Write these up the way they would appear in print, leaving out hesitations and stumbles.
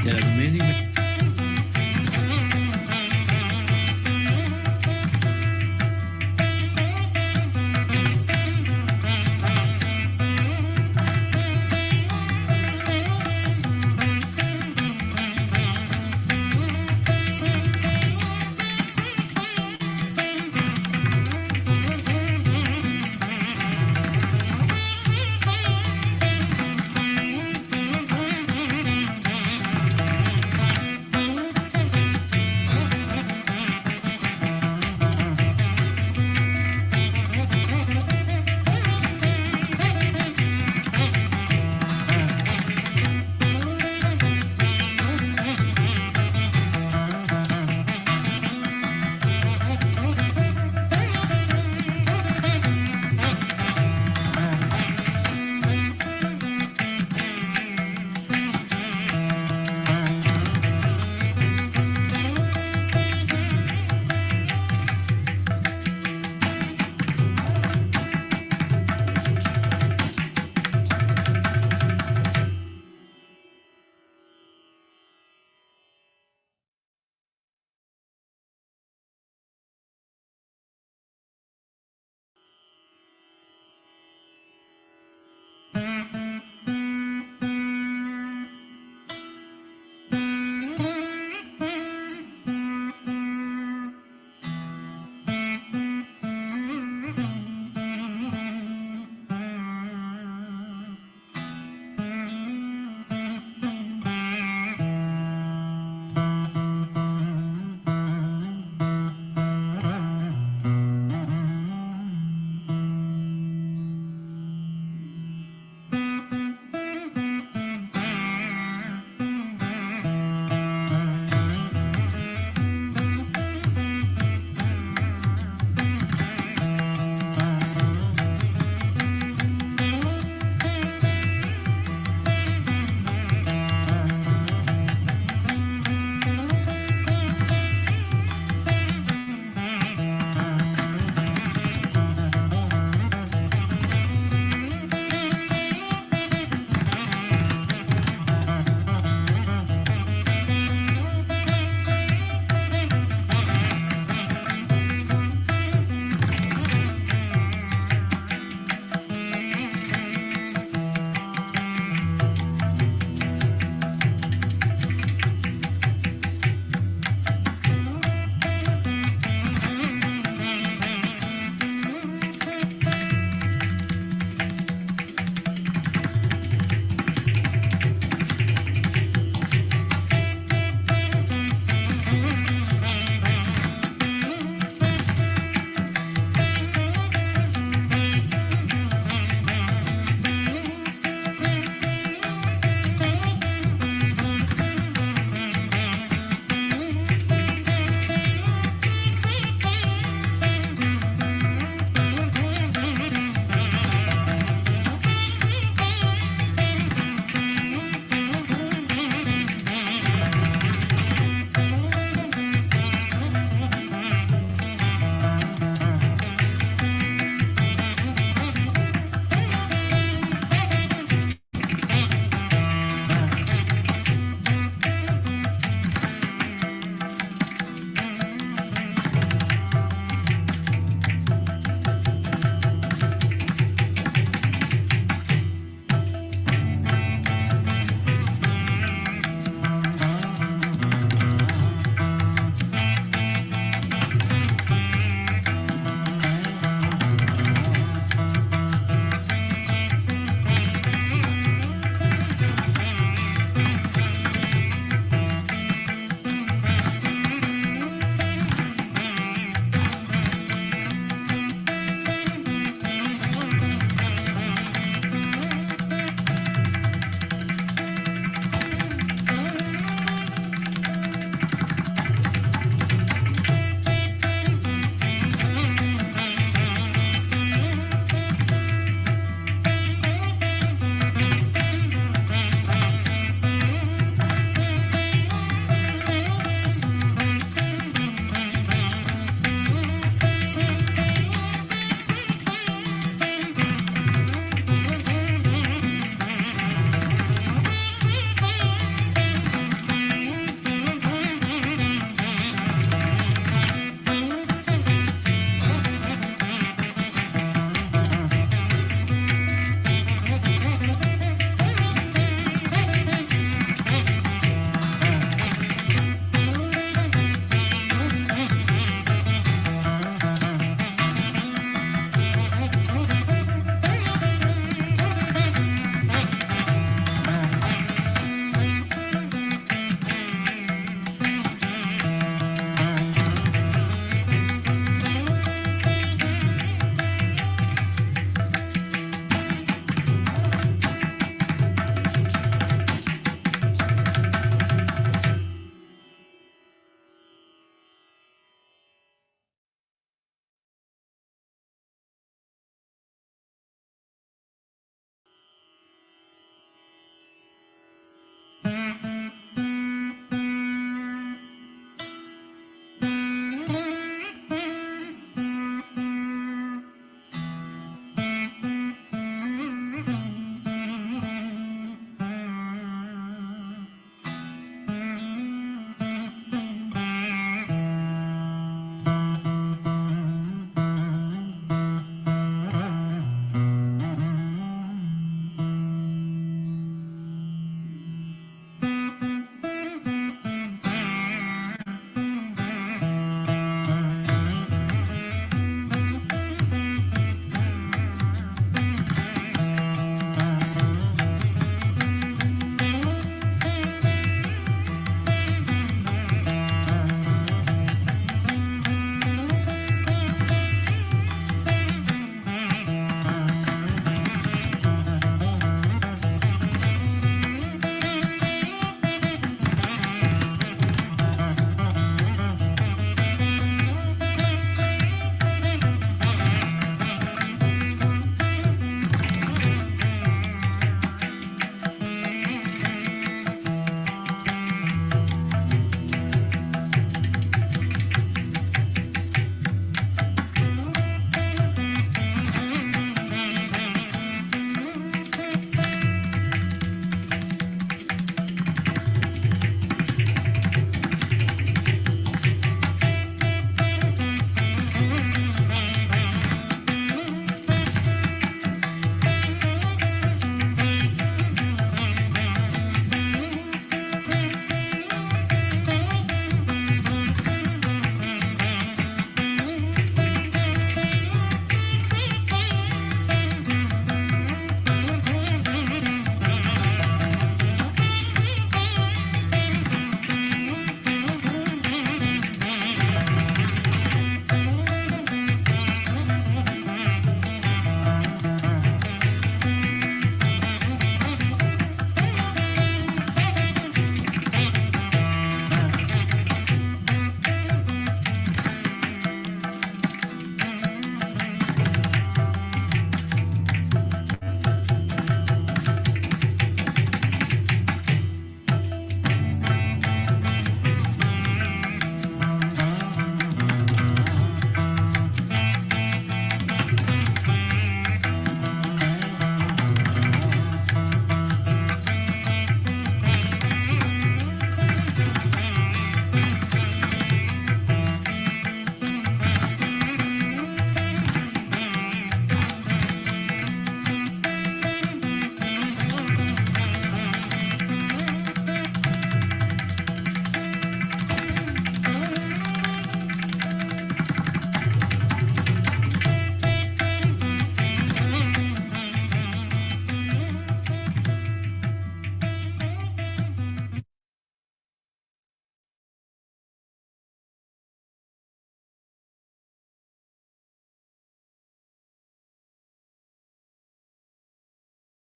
There are many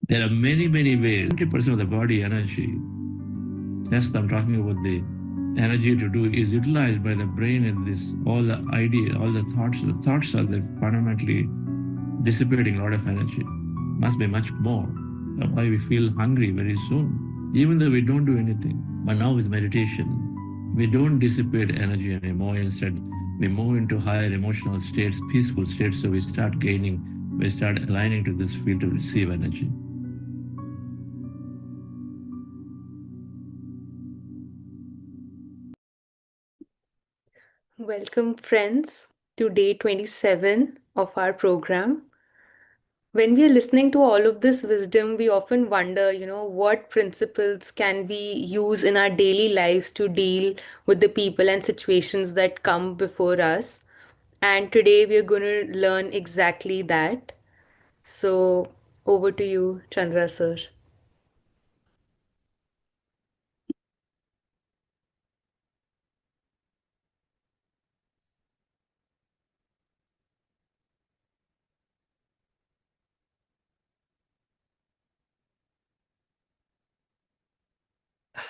There are many, many ways. 20% of the body energy, just I'm talking about the energy to do, is utilized by the brain in this, all the idea, all the thoughts. The thoughts are the fundamentally dissipating a lot of energy. Must be much more. That's why we feel hungry very soon, even though we don't do anything. But now with meditation, we don't dissipate energy anymore. Instead, we move into higher emotional states, peaceful states. So we start gaining, we start aligning to this field to receive energy. Welcome, friends, to day 27 of our program. When we are listening to all of this wisdom, we often wonder, what principles can we use in our daily lives to deal with the people and situations that come before us. And today we are going to learn exactly that. So, over to you, Chandra sir.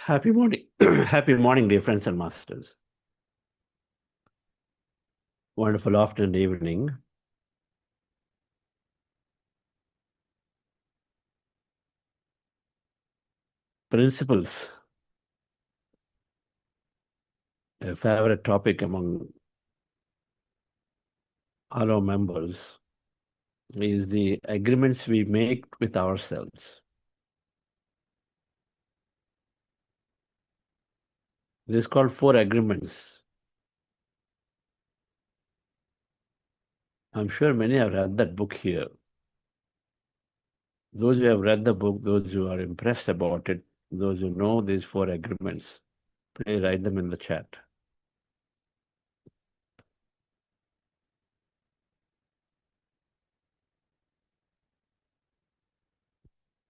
Happy morning. Happy morning, dear friends and masters. Wonderful afternoon, evening. Principles, a favorite topic among all our members, is the agreements we make with ourselves. This is called 4 agreements. I'm sure many have read that book here. Those who have read the book, those who are impressed about it, those who know these 4 agreements, please write them in the chat.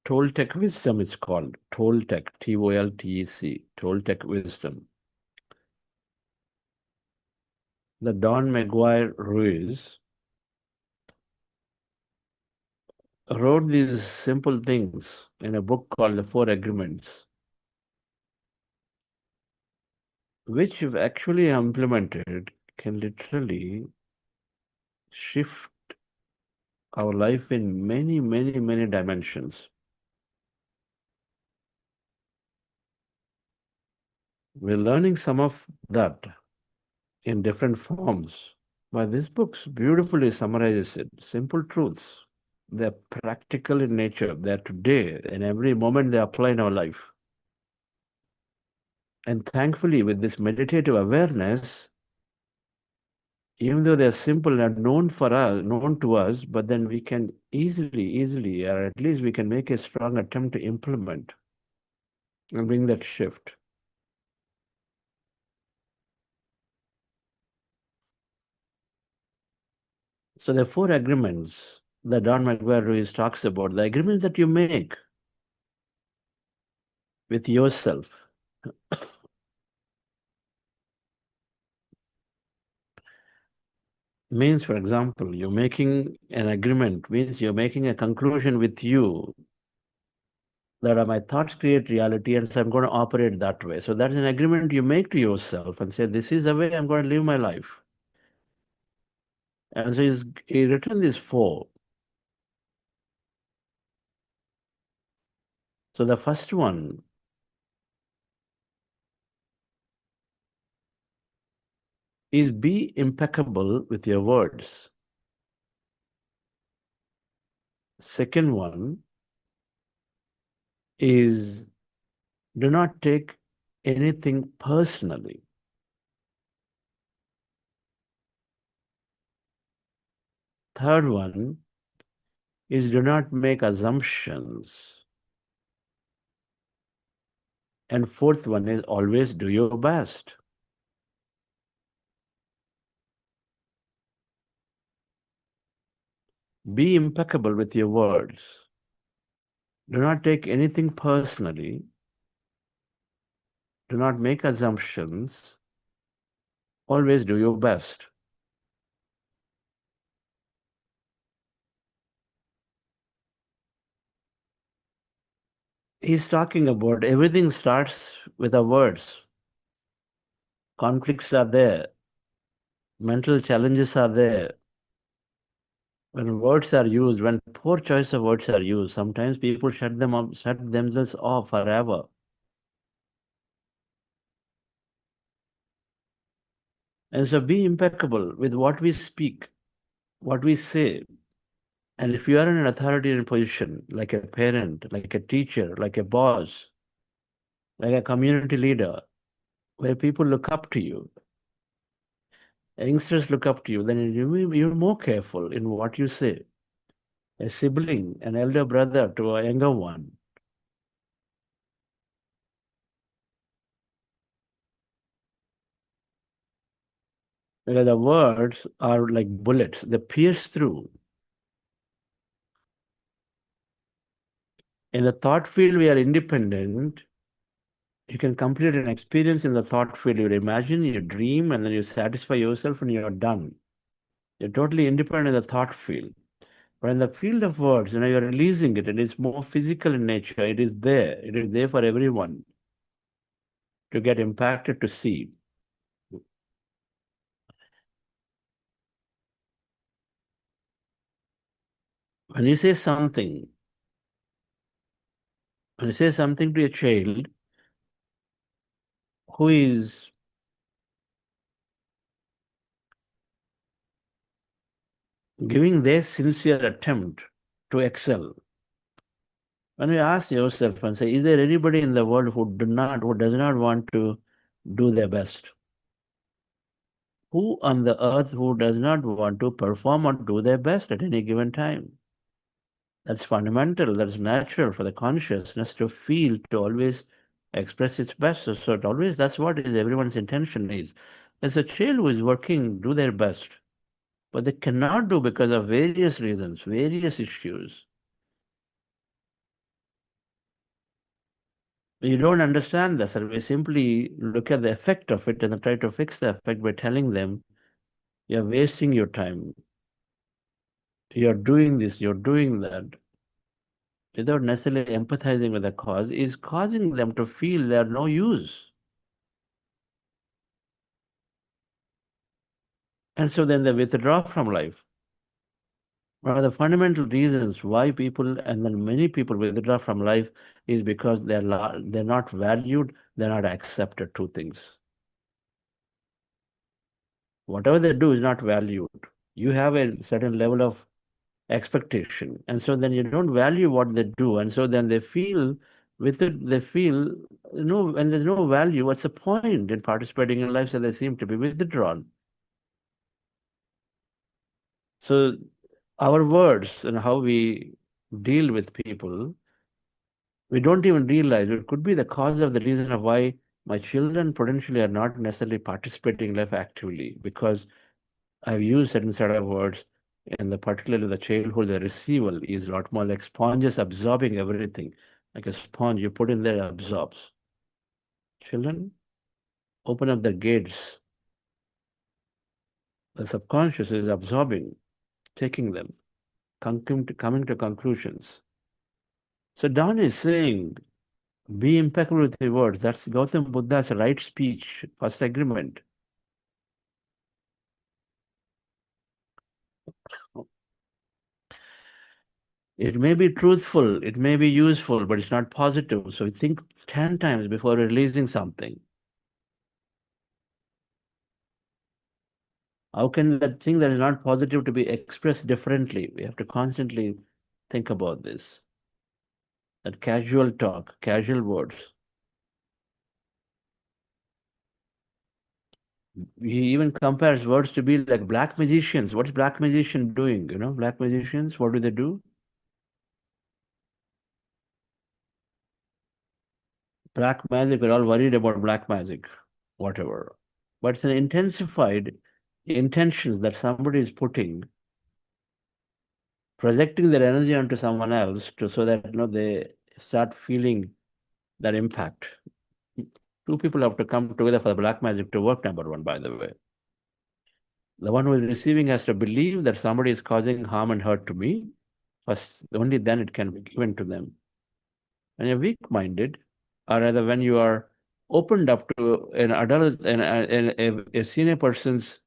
Toltec wisdom is called. Toltec, T-O-L-T-E-C, Toltec wisdom. The Don Miguel Ruiz wrote these simple things in a book called The 4 Agreements, which, if actually implemented, can literally shift our life in many, many, many dimensions. We're learning some of that in different forms, but this book beautifully summarizes it. Simple truths. They're practical in nature. They're today, and every moment they apply in our life. And thankfully, with this meditative awareness, even though they're simple and known for us, known to us, but then we can easily, or at least we can make a strong attempt to implement and bring that shift. So the 4 agreements that Don McGuire Ruiz talks about, the agreements that you make with yourself. Means, for example, you're making an agreement, means you're making a conclusion with you that my thoughts create reality, and so I'm going to operate that way. So that's an agreement you make to yourself and say, this is the way I'm going to live my life. And so he written these 4. So the first one is be impeccable with your words. Second one is do not take anything personally. Third one is do not make assumptions. And fourth one is always do your best. Be impeccable with your words. Do not take anything personally. Do not make assumptions. Always do your best. He's talking about everything starts with our words. Conflicts are there. Mental challenges are there. When words are used, when poor choice of words are used, sometimes people shut themselves off forever. And so be impeccable with what we speak, what we say. And if you are in an authoritarian position, like a parent, like a teacher, like a boss, like a community leader, where people look up to you, youngsters look up to you, then you're more careful in what you say. A sibling, an elder brother to a younger one. Because the words are like bullets, they pierce through. In the thought field, we are independent. You can complete an experience in the thought field. You imagine, you dream, and then you satisfy yourself and you're done. You're totally independent in the thought field. But in the field of words, you're releasing it. It is more physical in nature. It is there. It is there for everyone to get impacted, to see. When you say something, to a child who is giving their sincere attempt to excel, when you ask yourself and say, is there anybody in the world who does not want to do their best? Who on the earth who does not want to perform or do their best at any given time? That's fundamental, that's natural for the consciousness to feel, to always express its best. So it always, that's what is everyone's intention is. As a child who is working, do their best, but they cannot do because of various reasons, various issues. You don't understand this, and we simply look at the effect of it and then try to fix the effect by telling them, you're wasting your time. You're doing this, you're doing that, without necessarily empathizing with the cause, is causing them to feel they're no use. And so then they withdraw from life. One of the fundamental reasons why people, and then many people withdraw from life, is because they're not valued, they're not accepted. Two things. Whatever they do is not valued. You have a certain level of expectation, and so then you don't value what they do, and so then they feel with it, they feel no, and there's no value. What's the point in participating in life? So they seem to be withdrawn. So our words and how we deal with people, we don't even realize it could be the cause of the reason of why my children potentially are not necessarily participating in life actively, because I've used certain set of words, and particularly the childhood, the receiver is a lot more like sponges absorbing everything. Like a sponge, you put in there, it absorbs. Children open up the gates. The subconscious is absorbing, taking them, coming to conclusions. So Don is saying, be impeccable with your words. That's Gautam Buddha's right speech, first agreement. It may be truthful, it may be useful, but it's not positive. So think 10 times before releasing something. How can that thing that is not positive to be expressed differently? We have to constantly think about this. That casual talk, casual words. He even compares words to be like black magicians. What's black magician doing? Black magicians, what do they do? Black magic, we're all worried about black magic, whatever. But it's an intensified intentions that somebody is putting, projecting their energy onto someone else so that they start feeling that impact. Two people have to come together for the black magic to work, number one, by the way. The one who is receiving has to believe that somebody is causing harm and hurt to me. First, only then it can be given to them. When you're weak-minded, or rather when you are opened up to an adult and a senior person's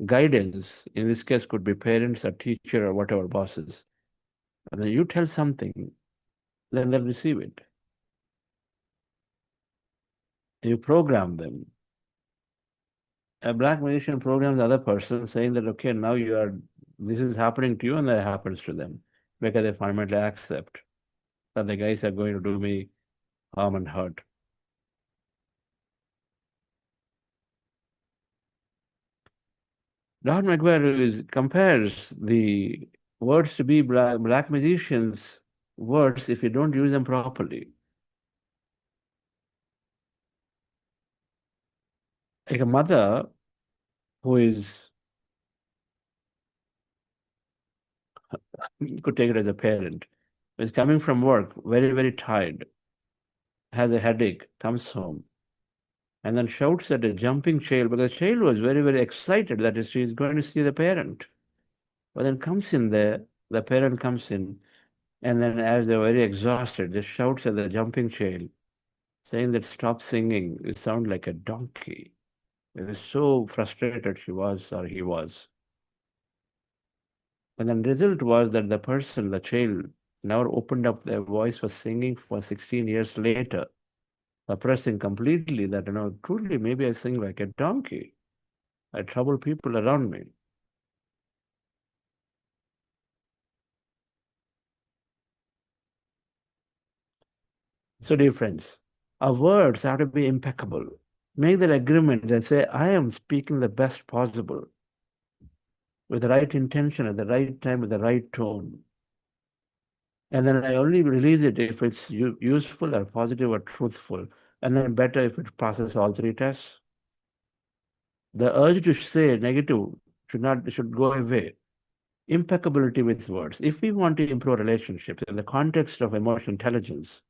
guidance, in this case could be parents or teacher or whatever bosses, and then you tell something, then they'll receive it. You program them. A black magician programs the other person saying that, okay, now this is happening to you, and that happens to them because they fundamentally accept that the guys are going to do me harm and hurt. Don McGuire compares the words to be black magicians' words if you don't use them properly. Like a mother who is, you could take it as a parent, is coming from work, very, very tired, has a headache, comes home, and then shouts at a jumping child, because the child was very, very excited that she is going to see the parent. But then comes in there, the parent comes in, and then as they're very exhausted, just shouts at the jumping child, saying that stop singing, you sound like a donkey. It was so frustrated she was, or he was. And then the result was that the person, the child, never opened up their voice for singing for 16 years later, suppressing completely that, truly maybe I sing like a donkey. I trouble people around me. So, dear friends, our words have to be impeccable. Make that agreement and say, I am speaking the best possible, with the right intention, at the right time, with the right tone. And then I only release it if it's useful or positive or truthful. And then better if it passes all three tests. The urge to say negative should go away. Impeccability with words. If we want to improve relationships in the context of emotional intelligence,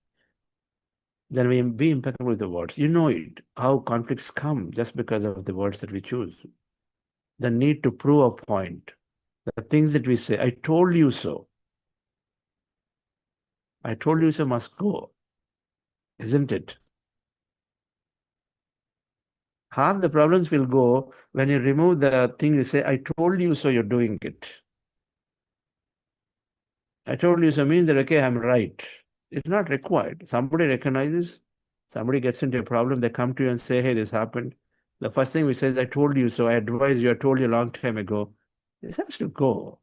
then we be impeccable with the words. You know it, how conflicts come just because of the words that we choose. The need to prove a point. The things that we say, I told you so. I told you so must go. Isn't it? Half the problems will go when you remove the thing you say, I told you so, you're doing it. I told you so means that, okay, I'm right. It's not required. Somebody recognizes, somebody gets into a problem, they come to you and say, hey, this happened. The first thing we say is, I told you so, I advised you, I told you a long time ago. This has to go.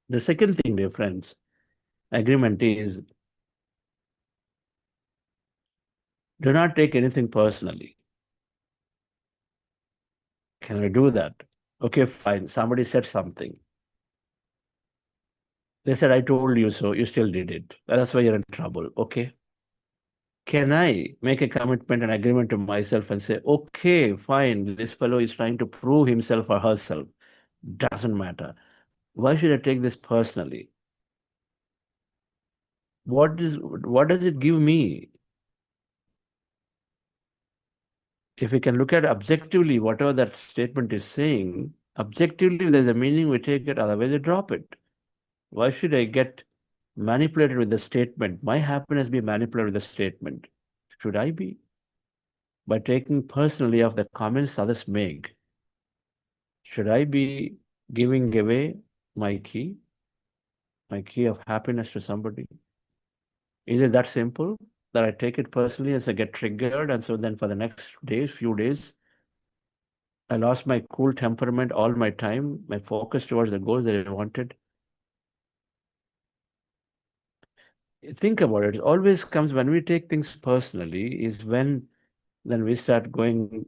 The second thing, dear friends, agreement is, do not take anything personally. Can I do that? Okay, fine. Somebody said something. They said, I told you so. You still did it. That's why you're in trouble. Okay. Can I make a commitment and agreement to myself and say, okay, fine, this fellow is trying to prove himself or herself. Doesn't matter. Why should I take this personally? What does it give me? If we can look at objectively whatever that statement is saying, objectively there's a meaning, we take it, otherwise we drop it. Why should I get manipulated with the statement? My happiness be manipulated with the statement. Should I be? By taking personally of the comments others make. Should I be giving away my key of happiness to somebody? Is it that simple that I take it personally as I get triggered, and so then for the next few days, I lost my cool temperament, all my time, my focus towards the goals that I wanted? Think about it. It always comes when we take things personally, is when then we start going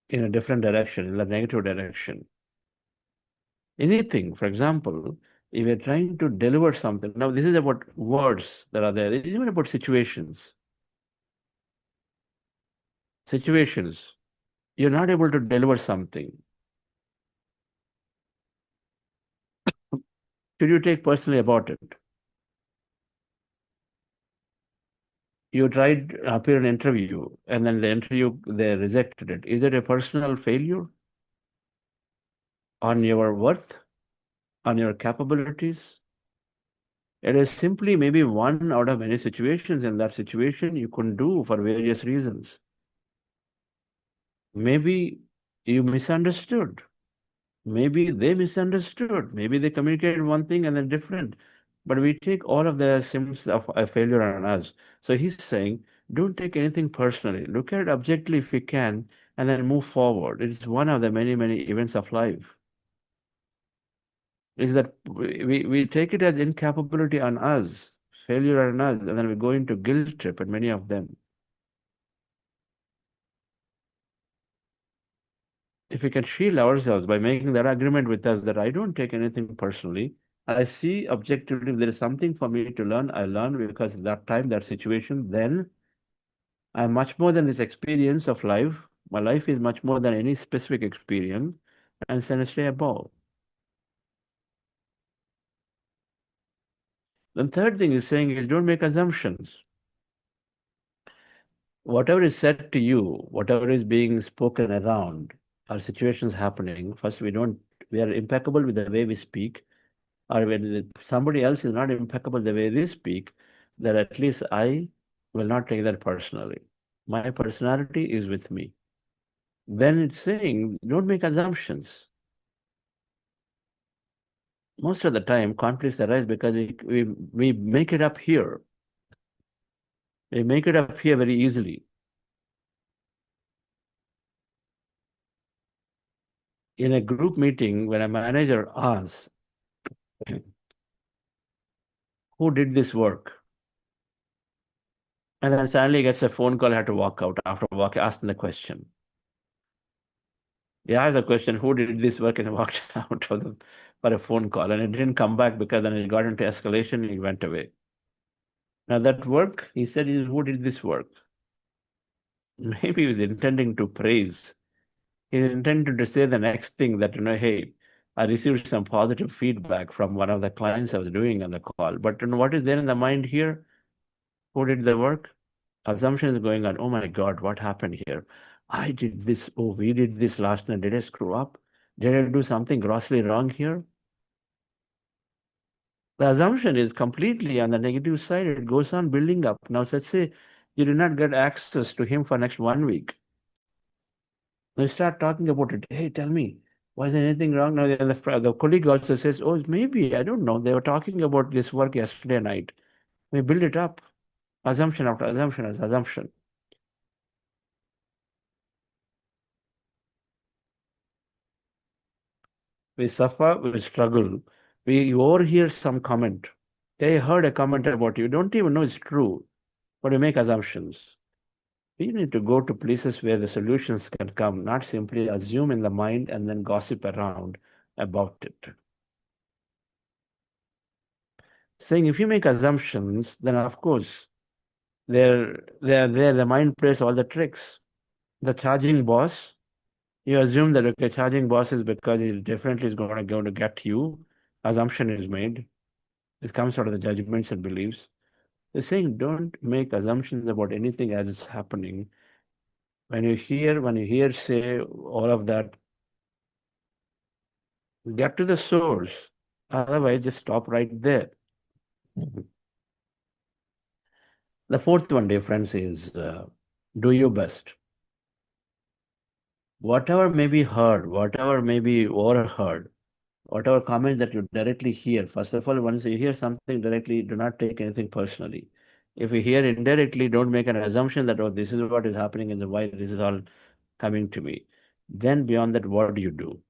in a different direction, in the negative direction. Anything, for example, if you're trying to deliver something, now this is about words that are there, this is even about situations. Situations, you're not able to deliver something. Should you take personally about it? You tried to appear in an interview, and then the interview, they rejected it. Is it a personal failure on your worth? on your capabilities. It is simply maybe one out of many situations. In that situation, you couldn't do for various reasons. Maybe you misunderstood. Maybe they misunderstood. Maybe they communicated one thing and then different. But we take all of the symptoms of a failure on us. So he's saying, don't take anything personally. Look at it objectively if you can, and then move forward. It's one of the many, many events of life. Is that we take it as incapability on us, failure on us, and then we go into guilt trip and many of them. If we can shield ourselves by making that agreement with us that I don't take anything personally, I see objectively if there is something for me to learn, I learn because that time, that situation, then I'm much more than this experience of life. My life is much more than any specific experience, and then I stay above. The third thing is saying is don't make assumptions. Whatever is said to you, whatever is being spoken around, or situations happening, first we are impeccable with the way we speak, or when somebody else is not impeccable the way they speak, that at least I will not take that personally. My personality is with me. Then it's saying, don't make assumptions. Most of the time, conflicts arise because we make it up here. We make it up here very easily. In a group meeting, when a manager asks, who did this work? And then suddenly gets a phone call, had to walk out after asking the question. He asked the question, who did this work, and walked out for a phone call. And it didn't come back because then it got into escalation and he went away. Now that work, he said, who did this work? Maybe he was intending to praise. He intended to say the next thing that, hey, I received some positive feedback from one of the clients I was doing on the call. But what is there in the mind here? Who did the work? Assumption is going on. Oh my God, what happened here? I did this. Oh, we did this last night. Did I screw up? Did I do something grossly wrong here? The assumption is completely on the negative side. It goes on building up. Now, let's say you do not get access to him for next 1 week. Now you start talking about it. Hey, tell me, was there anything wrong? Now the colleague also says, oh, maybe, I don't know. They were talking about this work yesterday night. We build it up. Assumption after assumption as assumption. We suffer, we struggle. We overhear some comment. They heard a comment about you. Don't even know it's true, but we make assumptions. We need to go to places where the solutions can come, not simply assume in the mind and then gossip around about it. Saying if you make assumptions, then of course, the mind plays all the tricks. The charging boss, you assume that okay, charging boss is because he definitely is going to get you. Assumption is made. It comes out of the judgments and beliefs. They're saying don't make assumptions about anything as it's happening. When you hear say all of that, get to the source. Otherwise, just stop right there. The fourth one, dear friends, is do your best. Whatever may be heard, whatever may be overheard, whatever comments that you directly hear, first of all, once you hear something directly, do not take anything personally. If you hear indirectly, don't make an assumption that, oh, this is what is happening and why this is all coming to me. Then beyond that, what do you do?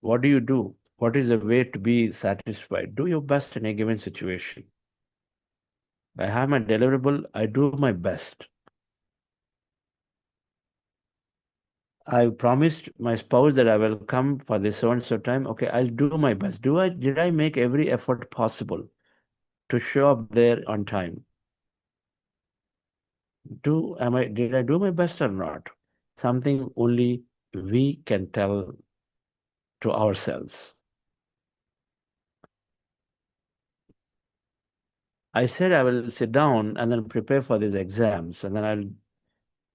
What do you do? What is the way to be satisfied? Do your best in a given situation. I have my deliverable, I do my best. I promised my spouse that I will come for this so and so time. Okay, I'll do my best. Did I make every effort possible to show up there on time? Did I do my best or not? Something only we can tell to ourselves. I said I will sit down and then prepare for these exams, and then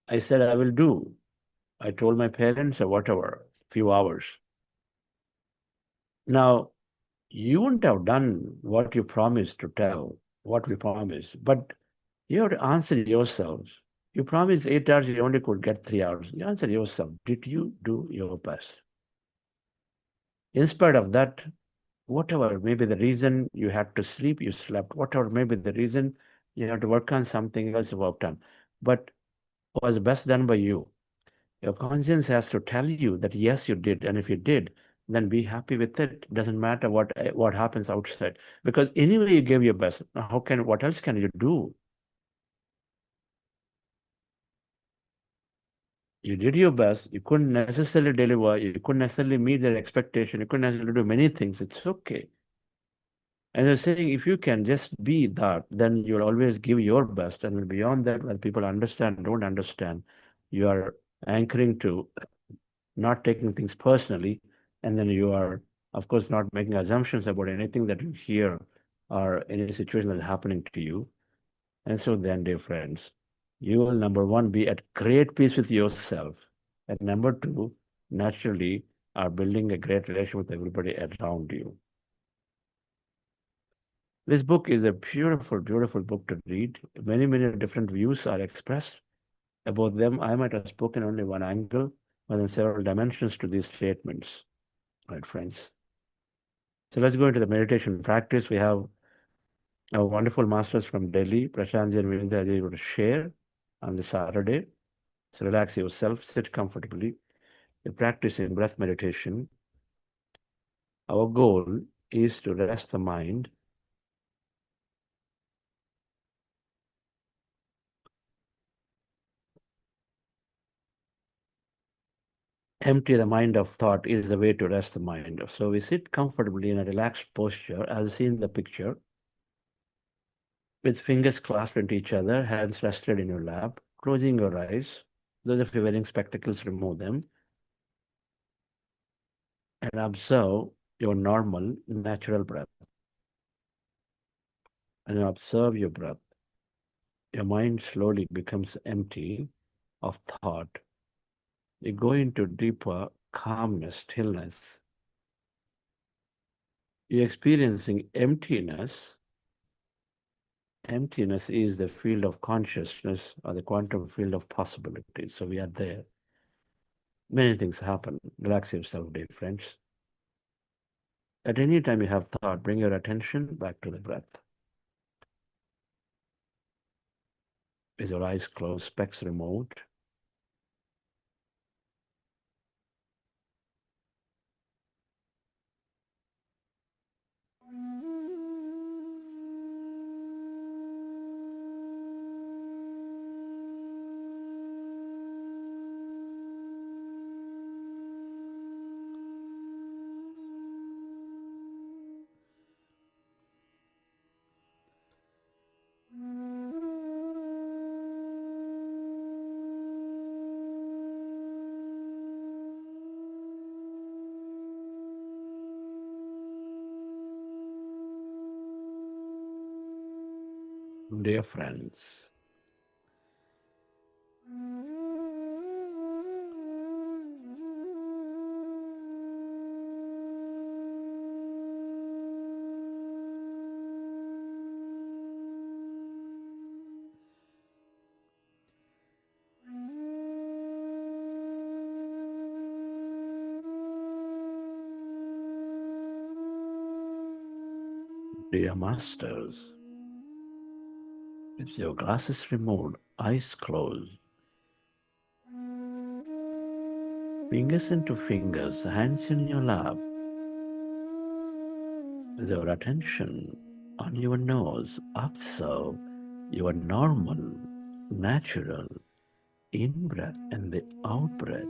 I said I will do. I told my parents or whatever, few hours. Now, you wouldn't have done what you promised to tell, what we promised, but you have to answer yourselves. You promised 8 hours, you only could get 3 hours. You answer yourself, did you do your best? In spite of that, whatever may be the reason you had to sleep, you slept. Whatever may be the reason you have to work on something else, you worked on. But was best done by you. Your conscience has to tell you that yes, you did, and if you did, then be happy with it. Doesn't matter what happens outside, because anyway you gave your best. What else can you do? You did your best. You couldn't necessarily deliver. You couldn't necessarily meet their expectation. You couldn't necessarily do many things. It's okay. And they're saying if you can just be that, then you'll always give your best. And beyond that, when people understand, don't understand, you are anchoring to not taking things personally. And then you are, of course, not making assumptions about anything that you hear or any situation that's happening to you. And so then, dear friends, you will, number one, be at great peace with yourself. And number two, naturally, are building a great relation with everybody around you. This book is a beautiful, beautiful book to read. Many, many different views are expressed about them. I might have spoken only one angle, but then several dimensions to these statements, right, friends? So let's go into the meditation practice. We have our wonderful masters from Delhi, Prashantji and Vinitha, are going to share on the Saturday. So relax yourself, sit comfortably. We practice in breath meditation. Our goal is to rest the mind, empty the mind of thought is the way to rest the mind. So we sit comfortably in a relaxed posture, as seen in the picture, with fingers clasped into each other, hands rested in your lap, closing your eyes. Those of you wearing spectacles, remove them, and observe your normal, natural breath. And observe your breath. Your mind slowly becomes empty of thought. You go into deeper calmness, stillness. You're experiencing emptiness. Emptiness is the field of consciousness or the quantum field of possibilities. So we are there. Many things happen. Relax yourself, dear friends. At any time you have thought, bring your attention back to the breath. With your eyes closed, specs removed. Dear friends, dear masters, with your glasses removed, eyes closed, fingers into fingers, hands in your lap, with your attention on your nose, observe your normal, natural in-breath and the out-breath.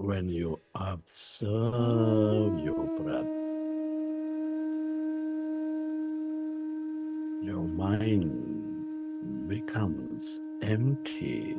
when you observe your breath, your mind becomes empty.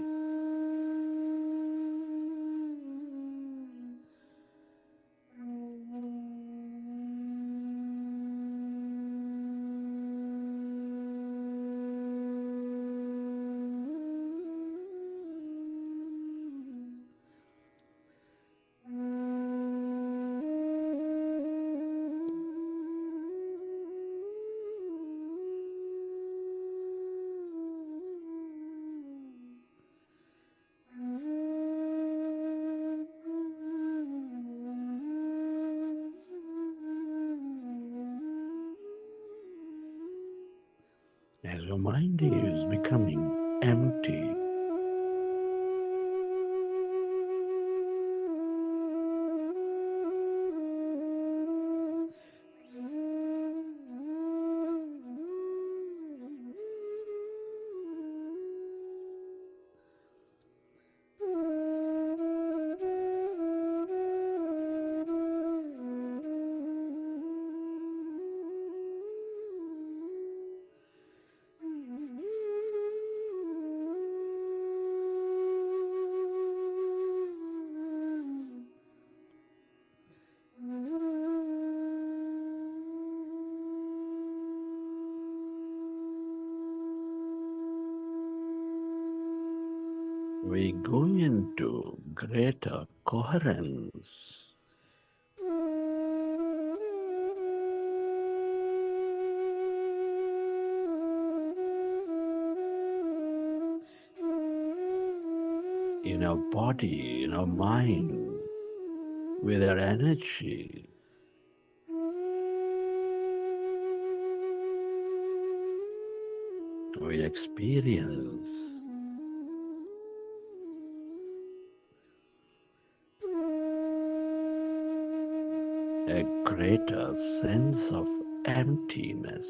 As your mind is becoming empty, we go into greater coherence. In our body, in our mind, with our energy. We experience a greater sense of emptiness.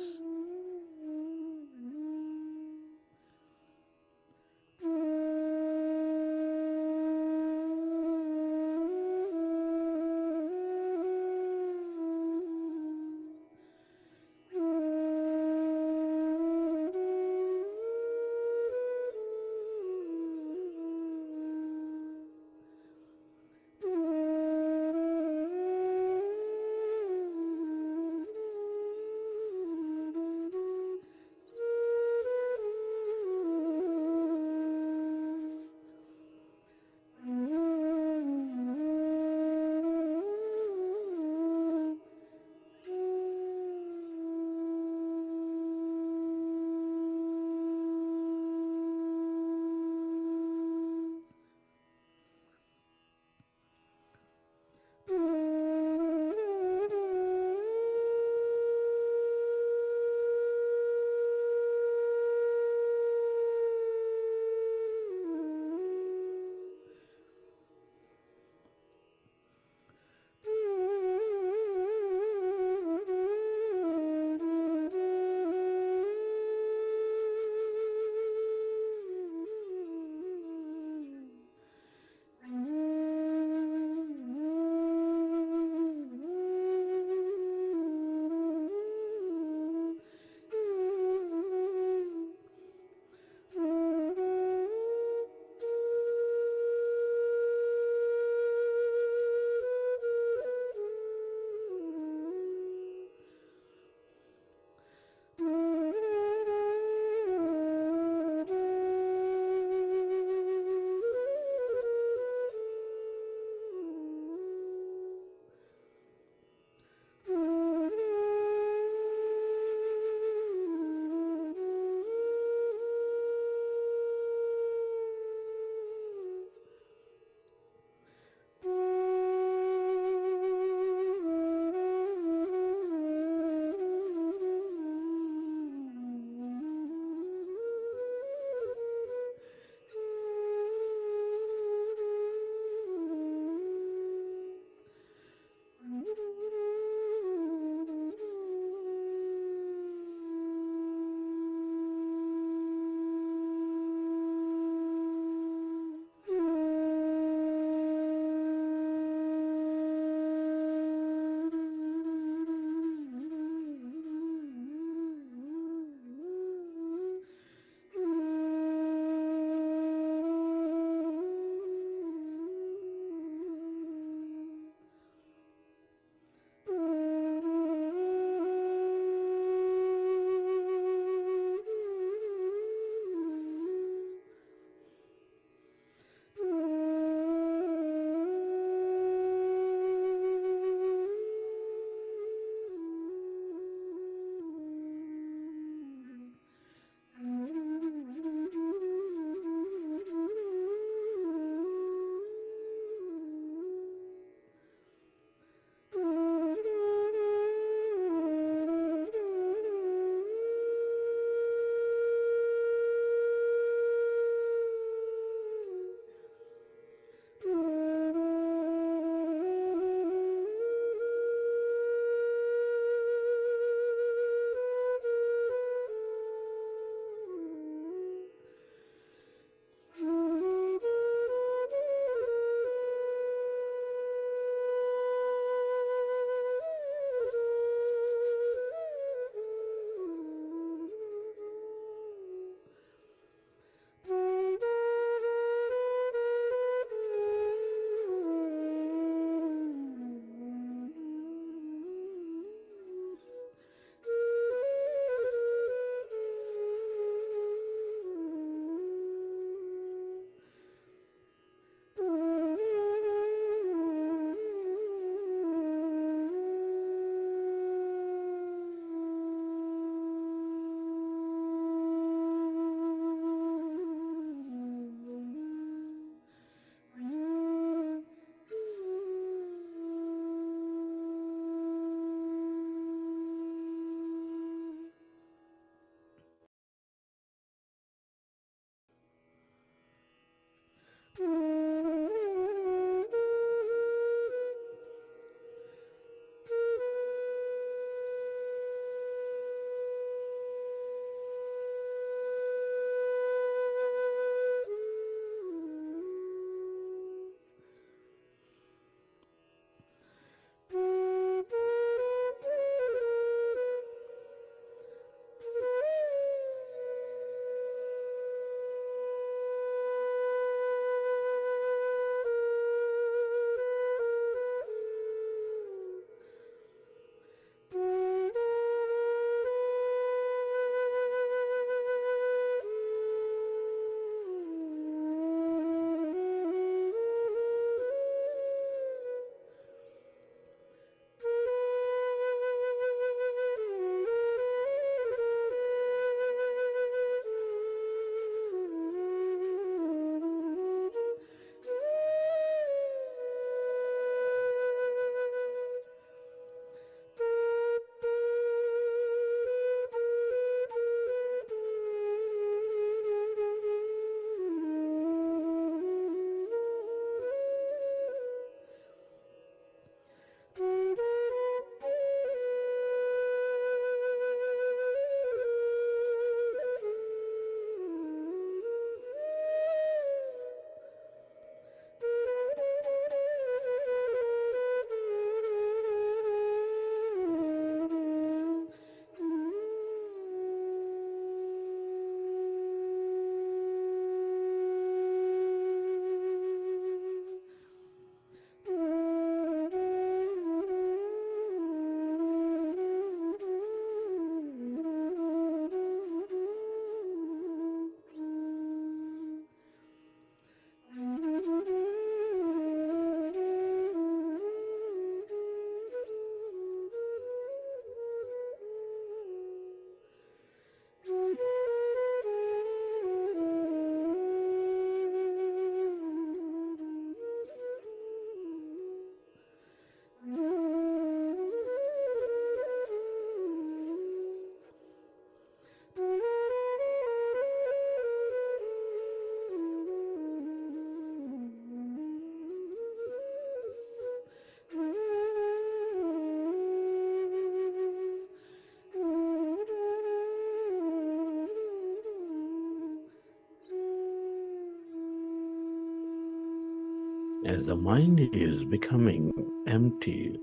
As the mind is becoming empty,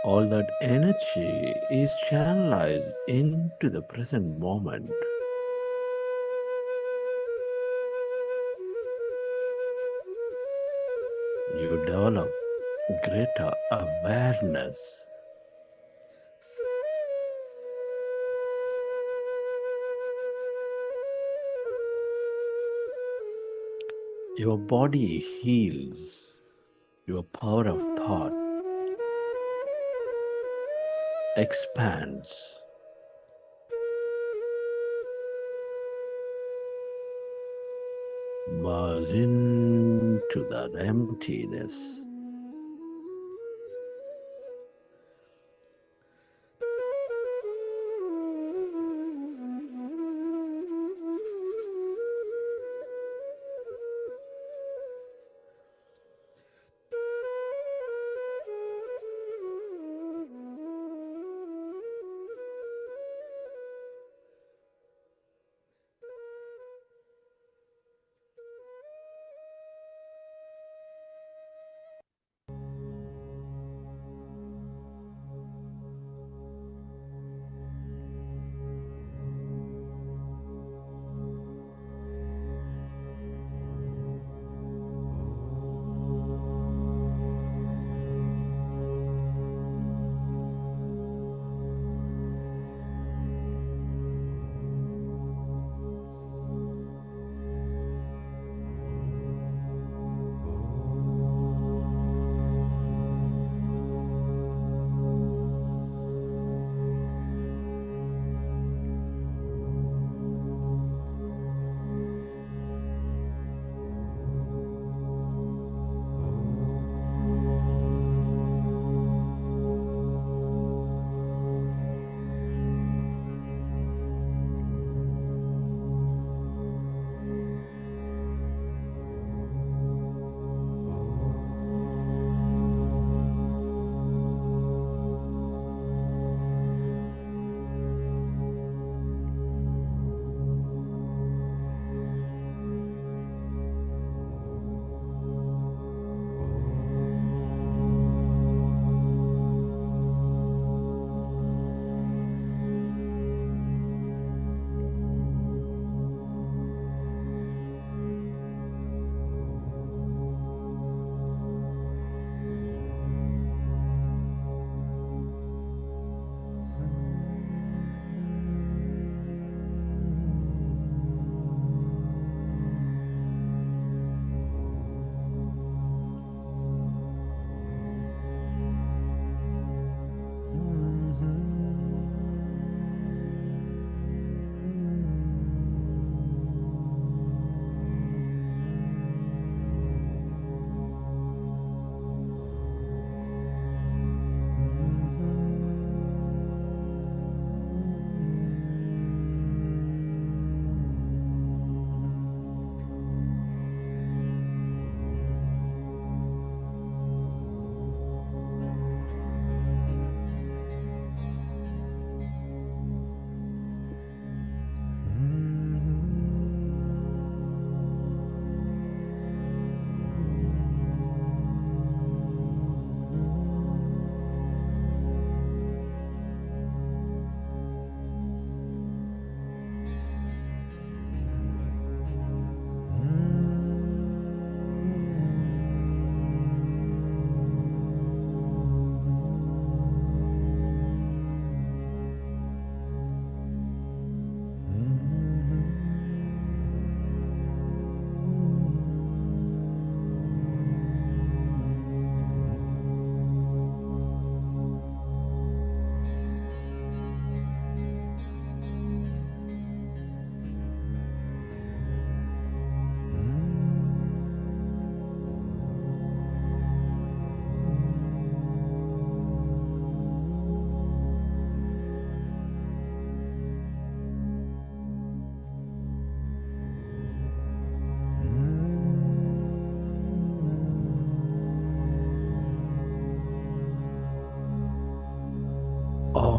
all that energy is channelized into the present moment. You develop greater awareness. Your body heals. Your power of thought expands. Merge into that emptiness.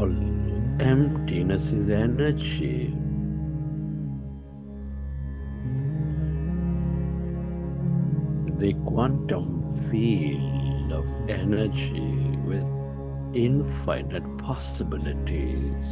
all emptiness is energy. The quantum field of energy with infinite possibilities.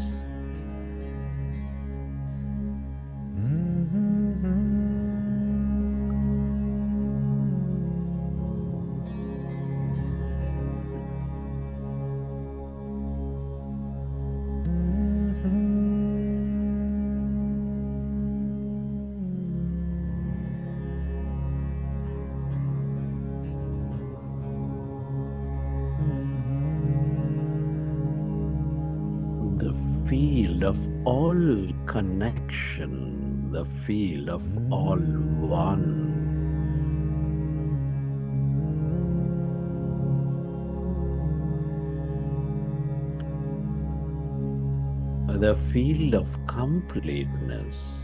The field of all connection, the field of all one. The field of completeness,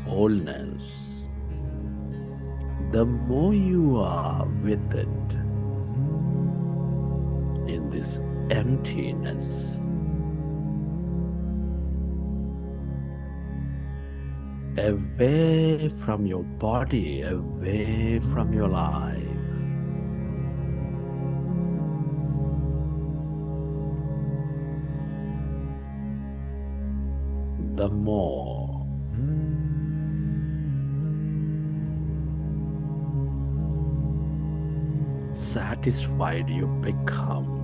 wholeness. The more you are with it in this emptiness, away from your body, away from your life, the more satisfied you become,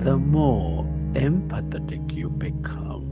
the more empathetic you become.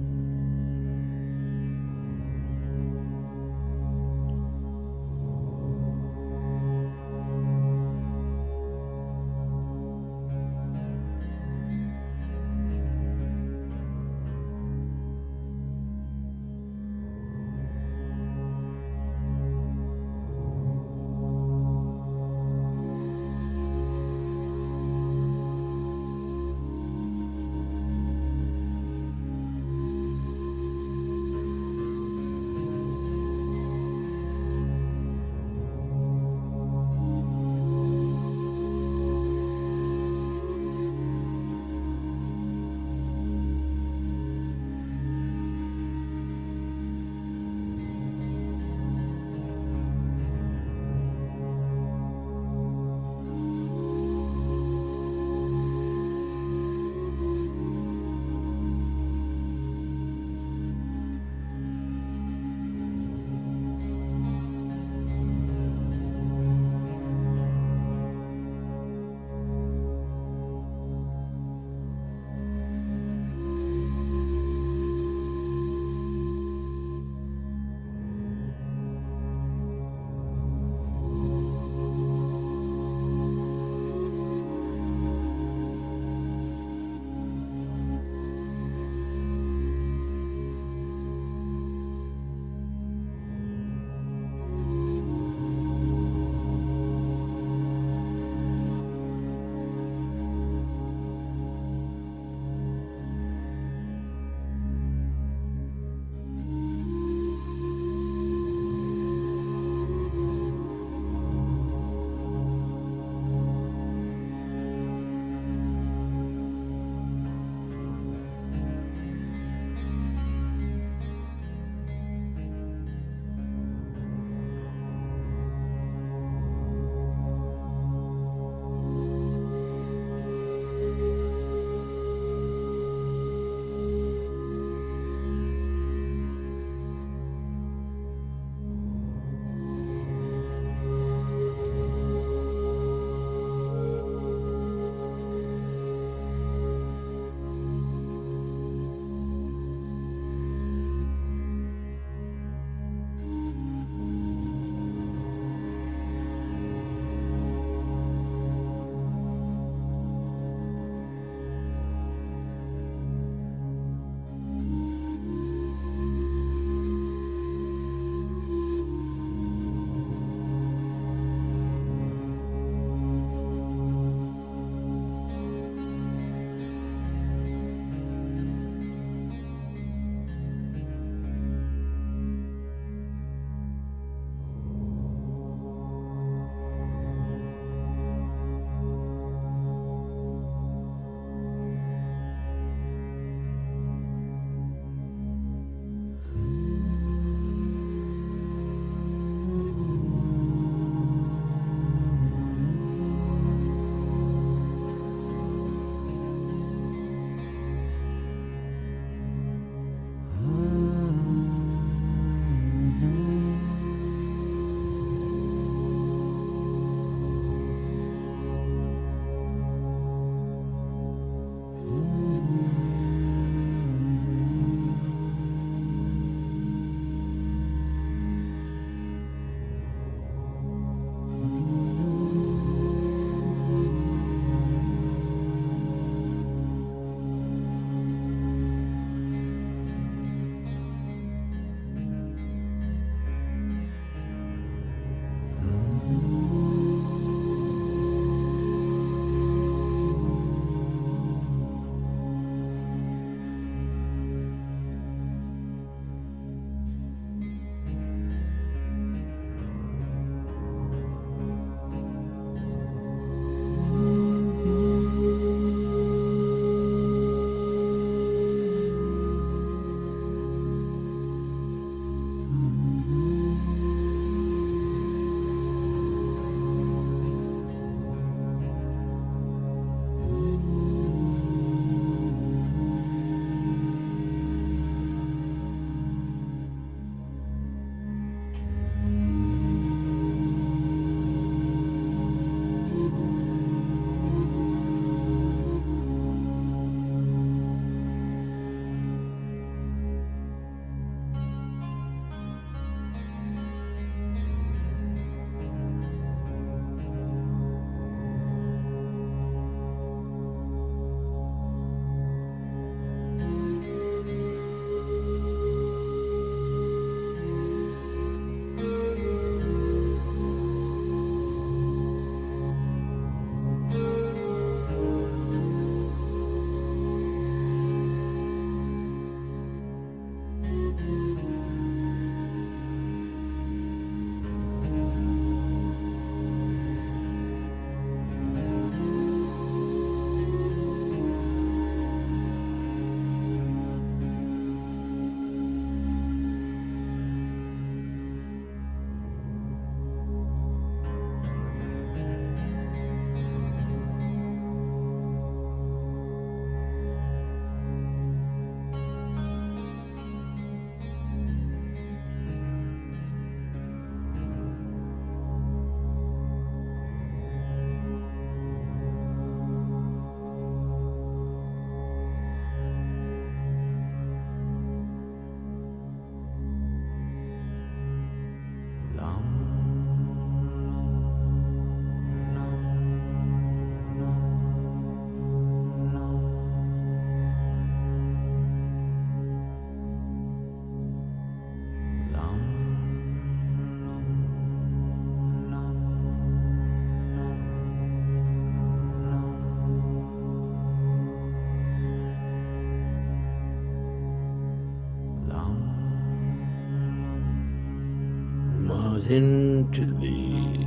Merge into the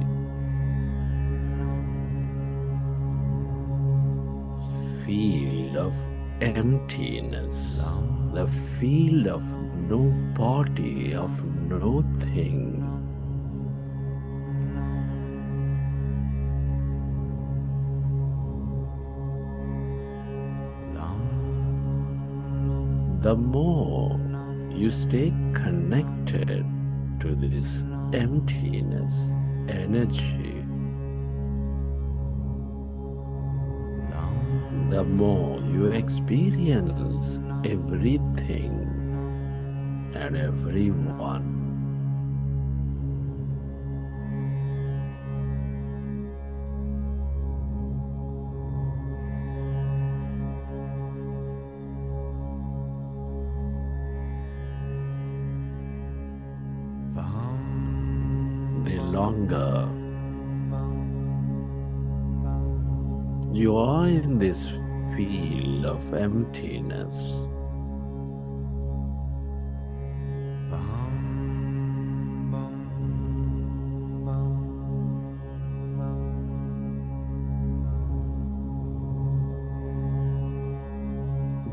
field of emptiness, the field of no body, of no thing. The more you stay connected to this emptiness energy, the more you experience everything and everyone. The longer you are in this field of emptiness,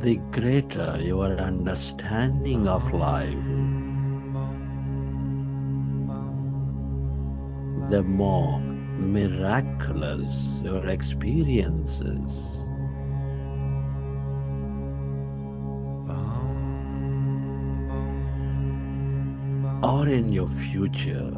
the greater your understanding of life, the more miraculous your experiences. Or in your future.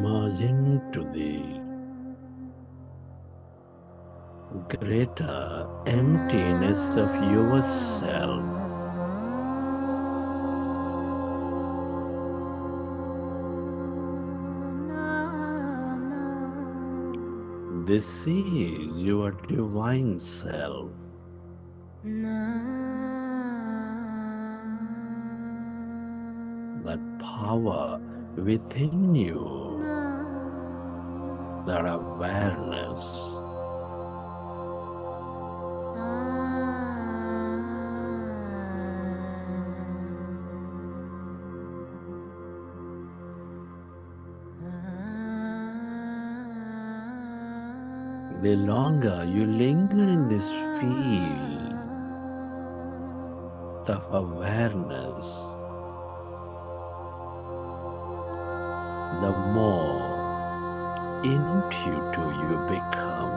Merge into the greater emptiness of yourself. This is your divine self. That power within you, that awareness. The longer you linger in this field of awareness, the more intuitive you become.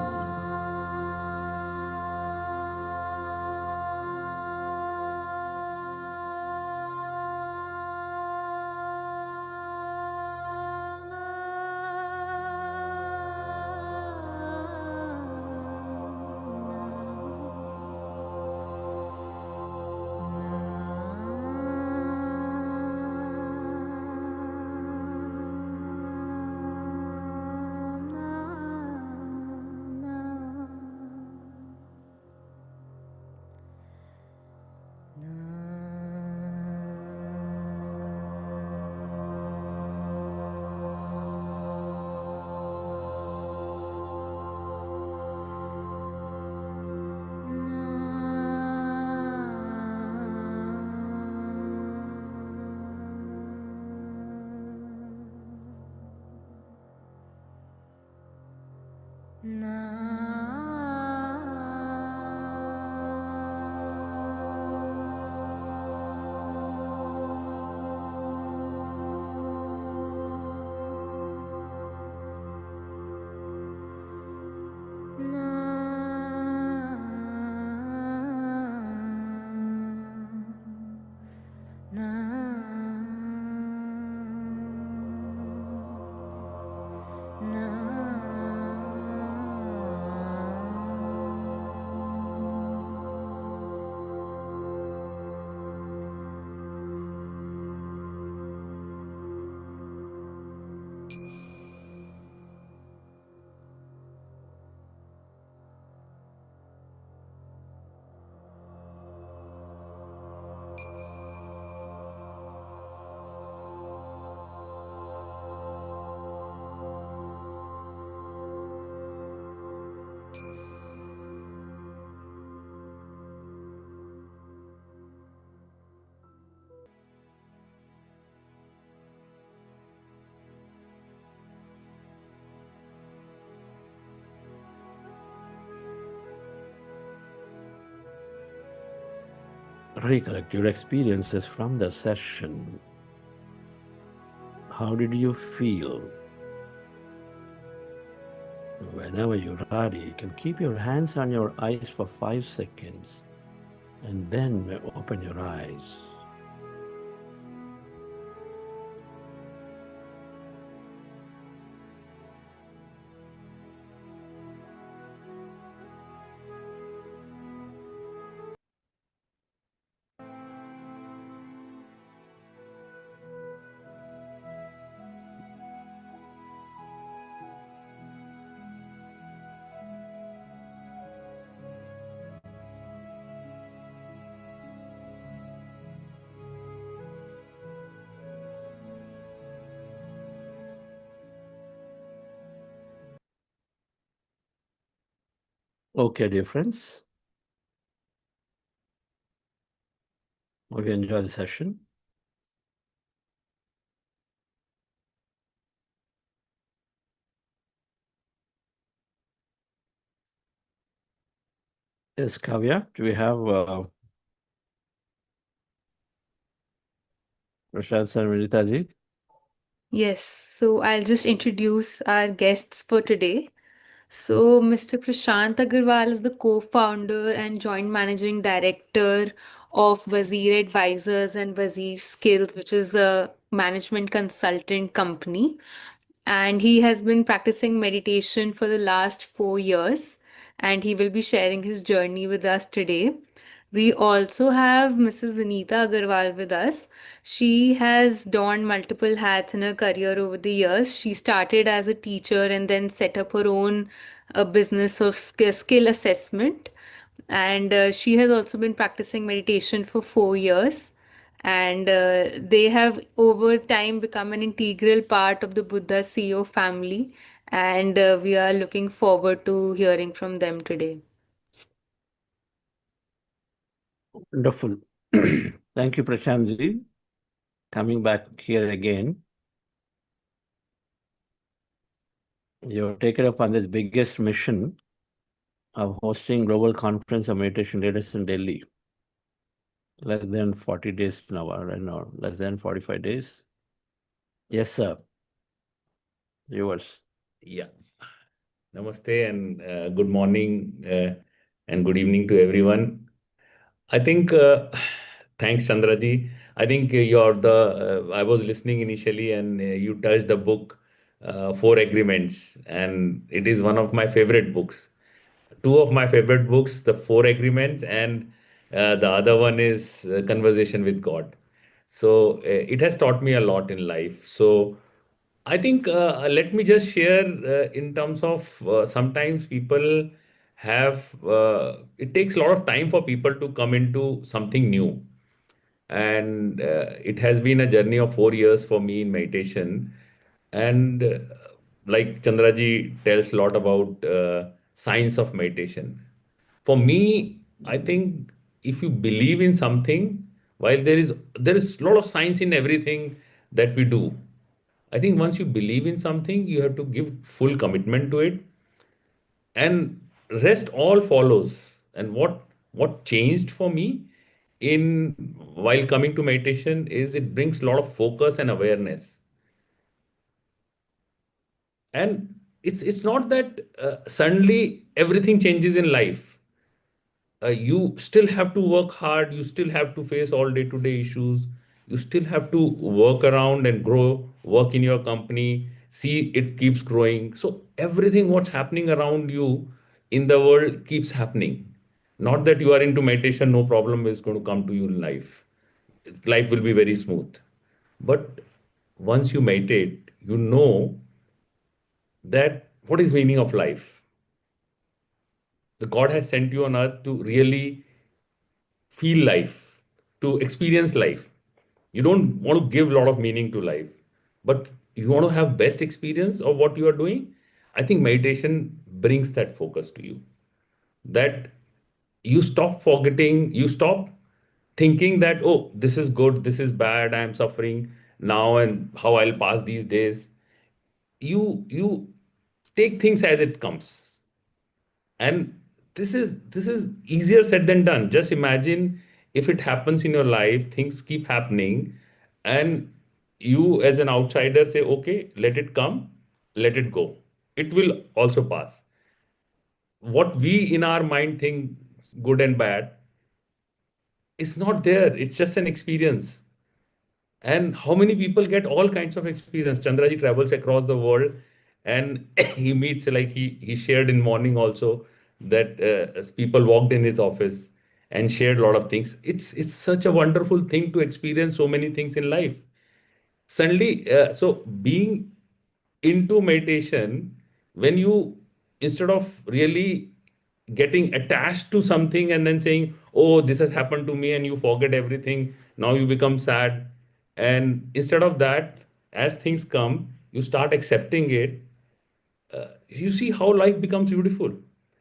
Recollect your experiences from the session. How did you feel? Whenever you're ready, you can keep your hands on your eyes for 5 seconds and then open your eyes. Okay, dear friends. Hope you enjoy the session. Yes, Kavya, do we have Prashant and Vinitaji? Yes, so I'll just introduce our guests for today. So, Mr. Prashant Agarwal is the co-founder and joint managing director of Wazir Advisors and Wazir Skills, which is a management consultant company. And he has been practicing meditation for the last 4 years, and he will be sharing his journey with us today. We also have Mrs. Vinita Agarwal with us. She has donned multiple hats in her career over the years. She started as a teacher and then set up her own business of skill assessment. And she has also been practicing meditation for 4 years. And they have over time become an integral part of the Buddha CEO family. And we are looking forward to hearing from them today. Wonderful. Thank you, Prashantji. Coming back here again. You're taken up on this biggest mission of hosting Global Conference of Meditation Leaders in Delhi. Less than 40 days now, right now, less than 45 days. Yes, sir. Yours. Yeah. Namaste and good morning and good evening to everyone. I think, thanks, Chandraji. I think I was listening initially and you touched the book, Four Agreements, and it is one of my favorite books. Two of my favorite books, The Four Agreements, and the other one is Conversation with God. So it has taught me a lot in life. So I think let me just share in terms of sometimes people it takes a lot of time for people to come into something new. And it has been a journey of 4 years for me in meditation. And like Chandraji tells a lot about science of meditation. For me, I think if you believe in something, while there is a lot of science in everything that we do, I think once you believe in something, you have to give full commitment to it. and rest all follows. And what changed for me in while coming to meditation is it brings a lot of focus and awareness. And it's not that suddenly everything changes in life. You still have to work hard, you still have to face all day to day issues, you still have to work around and grow, work in your company, see it keeps growing. So everything what's happening around you in the world keeps happening. Not that you are into meditation, no problem is going to come to you in life. Life will be very smooth. But once you meditate, you know that what is meaning of life. The God has sent you on earth to really feel life, to experience life. You don't want to give a lot of meaning to life, but you want to have best experience of what you are doing. I think meditation brings that focus to you. That you stop forgetting, you stop thinking that, oh, this is good, this is bad, I am suffering now, and how I'll pass these days. You take things as it comes. And this is easier said than done. Just imagine if it happens in your life, things keep happening, and you as an outsider say, okay, let it come, let it go, it will also pass. What we in our mind think good and bad is not there, it's just an experience. And how many people get all kinds of experience? Chandraji travels across the world, and he meets, like he shared in morning also, that as people walked in his office and shared a lot of things. It's such a wonderful thing to experience so many things in life. Suddenly, so being into meditation, when you, instead of really getting attached to something and then saying, oh, this has happened to me, and you forget everything, now you become sad. And instead of that, as things come, you start accepting it. You see how life becomes beautiful.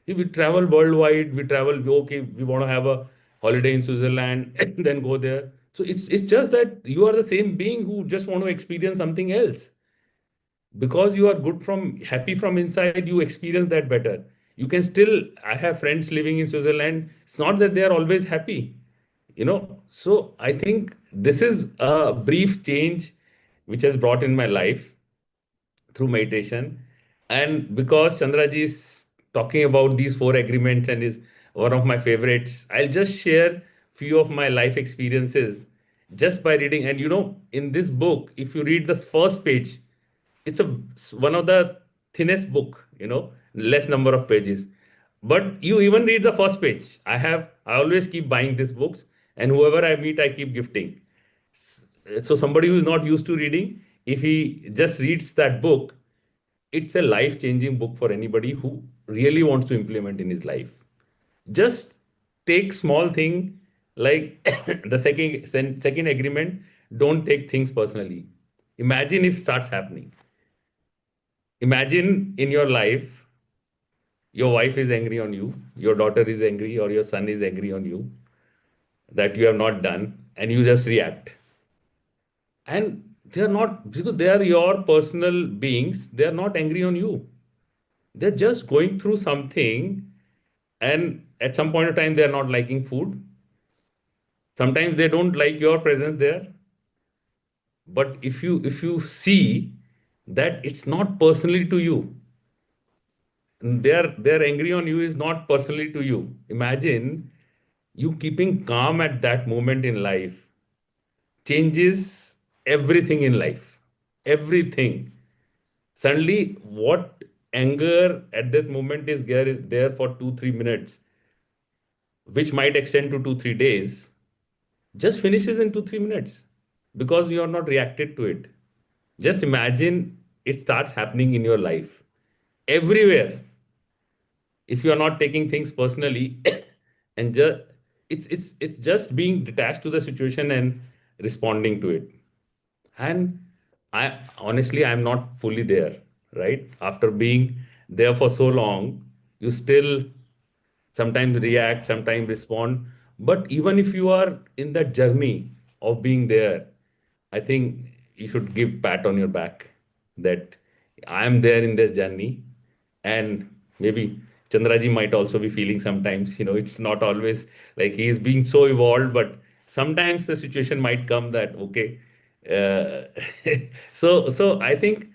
If we travel worldwide, we travel, okay, we want to have a holiday in Switzerland and then go there. So it's just that you are the same being who just want to experience something else. Because you are good from happy from inside, you experience that better. You can still, I have friends living in Switzerland, it's not that they are always happy, so I think this is a brief change which has brought in my life through meditation. And because Chandraji is talking about these four agreements and is one of my favorites, I'll just share few of my life experiences just by reading. And in this book, if you read the first page, it's one of the thinnest book, less number of pages. But you even read the first page. I always keep buying these books, and whoever I meet, I keep gifting. So somebody who is not used to reading, if he just reads that book, it's a life changing book for anybody who really wants to implement in his life. Just take small thing, like the second agreement, don't take things personally. Imagine if starts happening. Imagine in your life, your wife is angry on you, your daughter is angry, or your son is angry on you that you have not done, and you just react. And they are not, because they are your personal beings, they are not angry on you. They're just going through something, and at some point of time, they are not liking food. Sometimes they don't like your presence there. But if you see that it's not personally to you, they're angry on you is not personally to you. Imagine you keeping calm at that moment in life changes everything in life. Everything. Suddenly, what anger at that moment is there for 2-3 minutes, which might extend to 2-3 days, just finishes in 2-3 minutes because you are not reacted to it. Just imagine it starts happening in your life everywhere. If you are not taking things personally and just it's just being detached to the situation and responding to it. And I honestly, I'm not fully there, right? After being there for so long, you still sometimes react, sometimes respond. But even if you are in that journey of being there, I think you should give pat on your back that I am there in this journey. And maybe Chandraji might also be feeling sometimes, it's not always like he is being so evolved, but sometimes the situation might come that, okay. So I think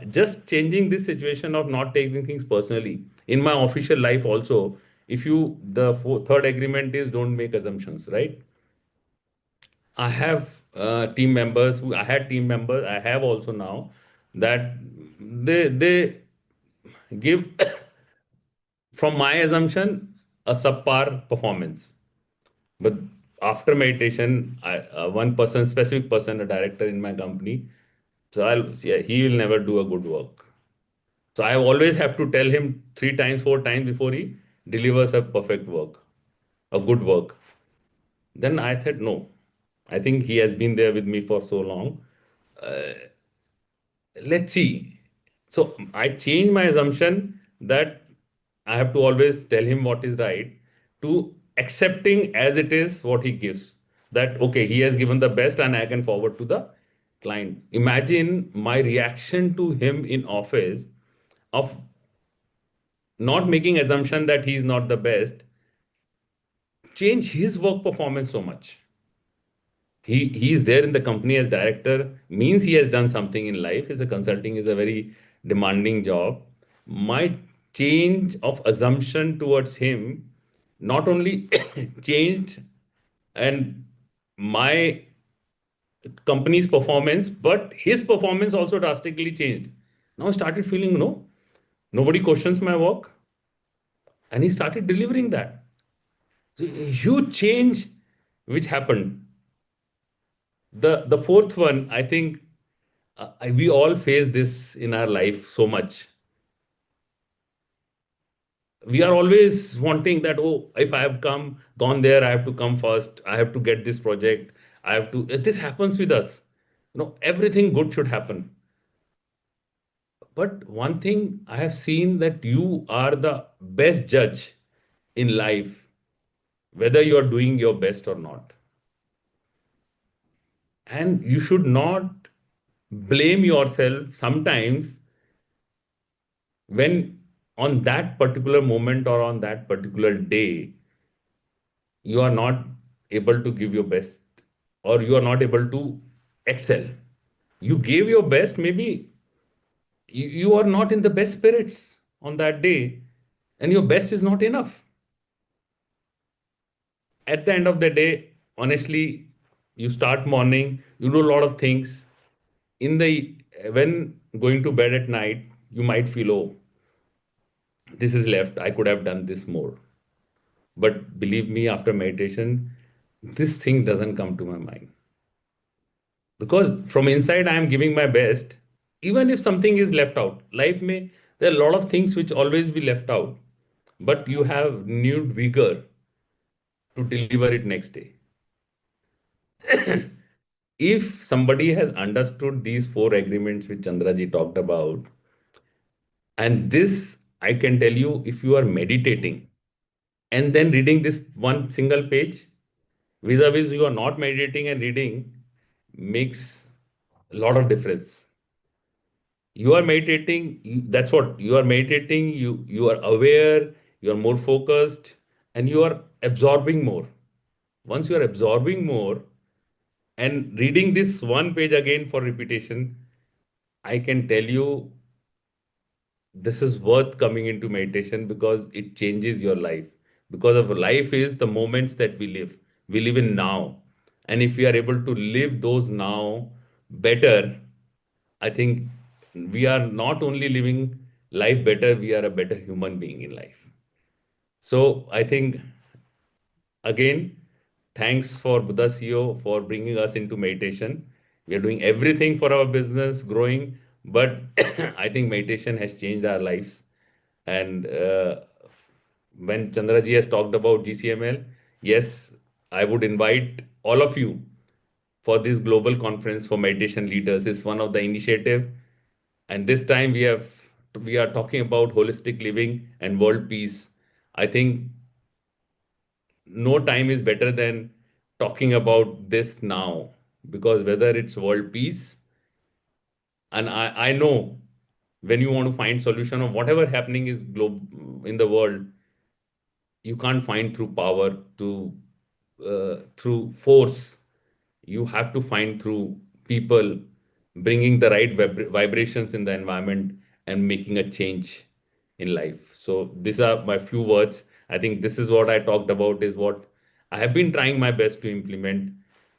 just changing this situation of not taking things personally. In my official life also, the third agreement is don't make assumptions, right? I have team members, I have also now that they give from my assumption a subpar performance. But after meditation, one person, specific person, a director in my company, so yeah, he will never do a good work. So I always have to tell him 3 times, 4 times before he delivers a perfect work, a good work. Then I thought, no, I think he has been there with me for so long. Let's see. So I changed my assumption that I have to always tell him what is right to accepting as it is what he gives. That, okay, he has given the best and I can forward to the client. Imagine my reaction to him in office of not making assumption that he's not the best, change his work performance so much. He is there in the company as director, means he has done something in life. As a consulting is a very demanding job. My change of assumption towards him not only changed and my company's performance, but his performance also drastically changed. Now I started feeling, no, nobody questions my work, and he started delivering that. So a huge change which happened. The fourth one, I think, we all face this in our life so much. We are always wanting that, oh, if I have gone there, I have to come first. I have to get this project. I have to. This happens with us. Everything good should happen. But one thing I have seen that you are the best judge in life, whether you are doing your best or not. And you should not blame yourself sometimes when on that particular moment or on that particular day you are not able to give your best or you are not able to excel. You gave your best, maybe you are not in the best spirits on that day and your best is not enough. At the end of the day, honestly, you start morning, you do a lot of things. When going to bed at night, you might feel, oh, this is left, I could have done this more. But believe me, after meditation, this thing doesn't come to my mind. Because from inside, I am giving my best. Even if something is left out, there are a lot of things which always be left out. But you have renewed vigor to deliver it next day. If somebody has understood these 4 agreements which Chandraji talked about, and this, I can tell you, if you are meditating and then reading this one single page, vis-a-vis you are not meditating and reading, makes a lot of difference. You are meditating, that's what you are meditating, you are aware, you are more focused, and you are absorbing more. Once you are absorbing more and reading this one page again for repetition, I can tell you this is worth coming into meditation because it changes your life. Because of life is the moments that we live. We live in now. And if we are able to live those now better, I think we are not only living life better, we are a better human being in life. So I think, again, thanks for Buddha CEO for bringing us into meditation. We are doing everything for our business, growing, but I think meditation has changed our lives. And when Chandraji has talked about GCML, yes, I would invite all of you for this global conference for meditation leaders. It's one of the initiative, and this time we are talking about holistic living and world peace. I think no time is better than talking about this now, because whether it's world peace, and I know when you want to find solution of whatever happening is in the world, you can't find through power, through force. You have to find through people bringing the right vibrations in the environment and making a change in life. So these are my few words. I think this is what I talked about, is what I have been trying my best to implement.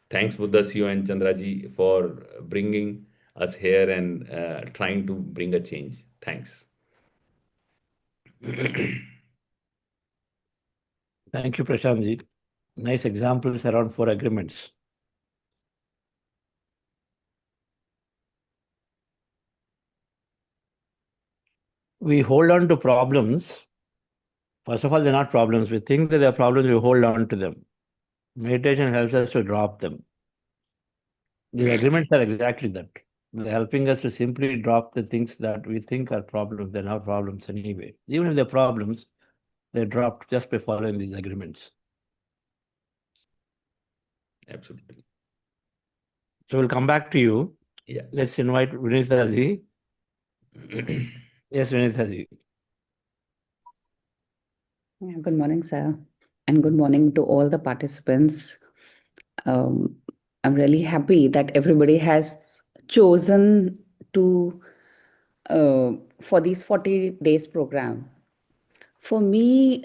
Thanks, Buddhasio and Chandraji, for bringing us here and trying to bring a change. Thanks. Thank you, Prashantji. Nice examples around 4 agreements. We hold on to problems. First of all, they're not problems. We think that they're problems, we hold on to them. Meditation helps us to drop them. These agreements are exactly that. They're helping us to simply drop the things that we think are problems. They're not problems anyway. Even if they're problems, they're dropped just by following these agreements. Absolutely. So we'll come back to you. Yeah. Let's invite Vinithaji. Yes, Vinithaji. Yeah, good morning, sir, and good morning to all the participants. I'm really happy that everybody has chosen to for these 40 days program. For me,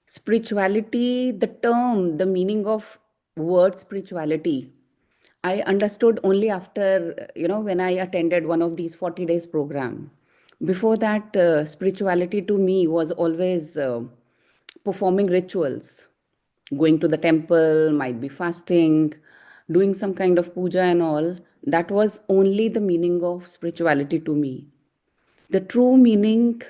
spirituality, the term, the meaning of word spirituality, I understood only after, when I attended one of these 40 days program. Before that, spirituality to me was always performing rituals, going to the temple, might be fasting, doing some kind of puja and all. That was only the meaning of spirituality to me. The true meaning,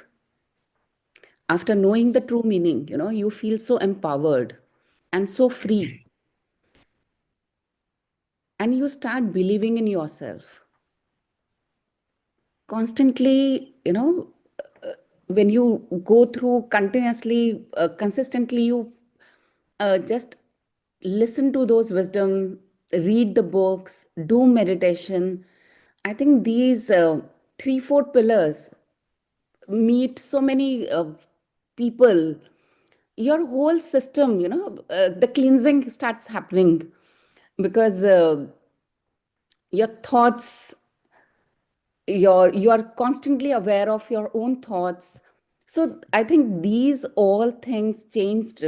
after knowing the true meaning, you feel so empowered and so free. And you start believing in yourself. Constantly, when you go through continuously, consistently, you just listen to those wisdom, read the books, do meditation. I think these 3-4 pillars, meet so many people, your whole system, the cleansing starts happening, because your thoughts, you are constantly aware of your own thoughts. So I think these all things changed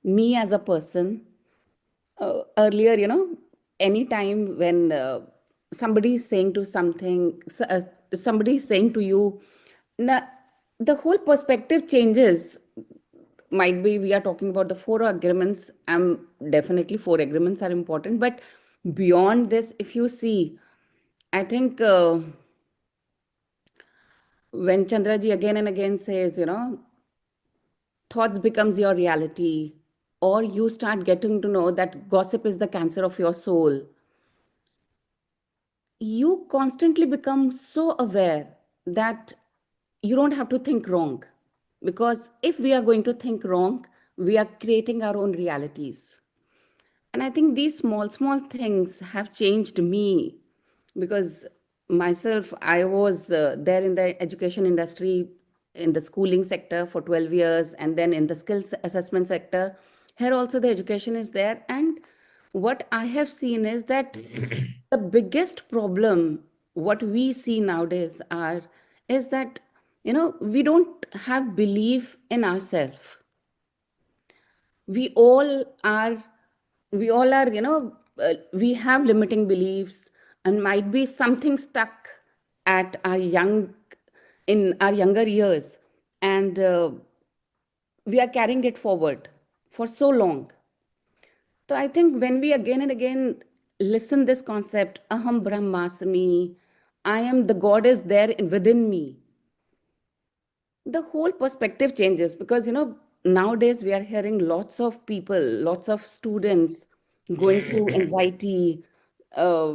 me as a person. Earlier, anytime when somebody is saying to something, somebody is saying to you, the whole perspective changes. Might be we are talking about the 4 agreements. Definitely 4 agreements are important, but beyond this, if you see, I think when Chandraji again and again says, thoughts becomes your reality, or you start getting to know that gossip is the cancer of your soul, you constantly become so aware that you don't have to think wrong. Because if we are going to think wrong, we are creating our own realities. And I think these small, small things have changed me, because myself, I was there in the education industry, in the schooling sector for 12 years, and then in the skills assessment sector. Here also the education is there. And what I have seen is that the biggest problem, what we see nowadays is that, we don't have belief in ourselves. we all are we all are, we have limiting beliefs, and might be something stuck at our in our younger years, and we are carrying it forward for so long. So I think when we again and again listen this concept, aham brahmasmi, I am the God is there within me, the whole perspective changes. Because nowadays we are hearing lots of people, lots of students going through anxiety, uh,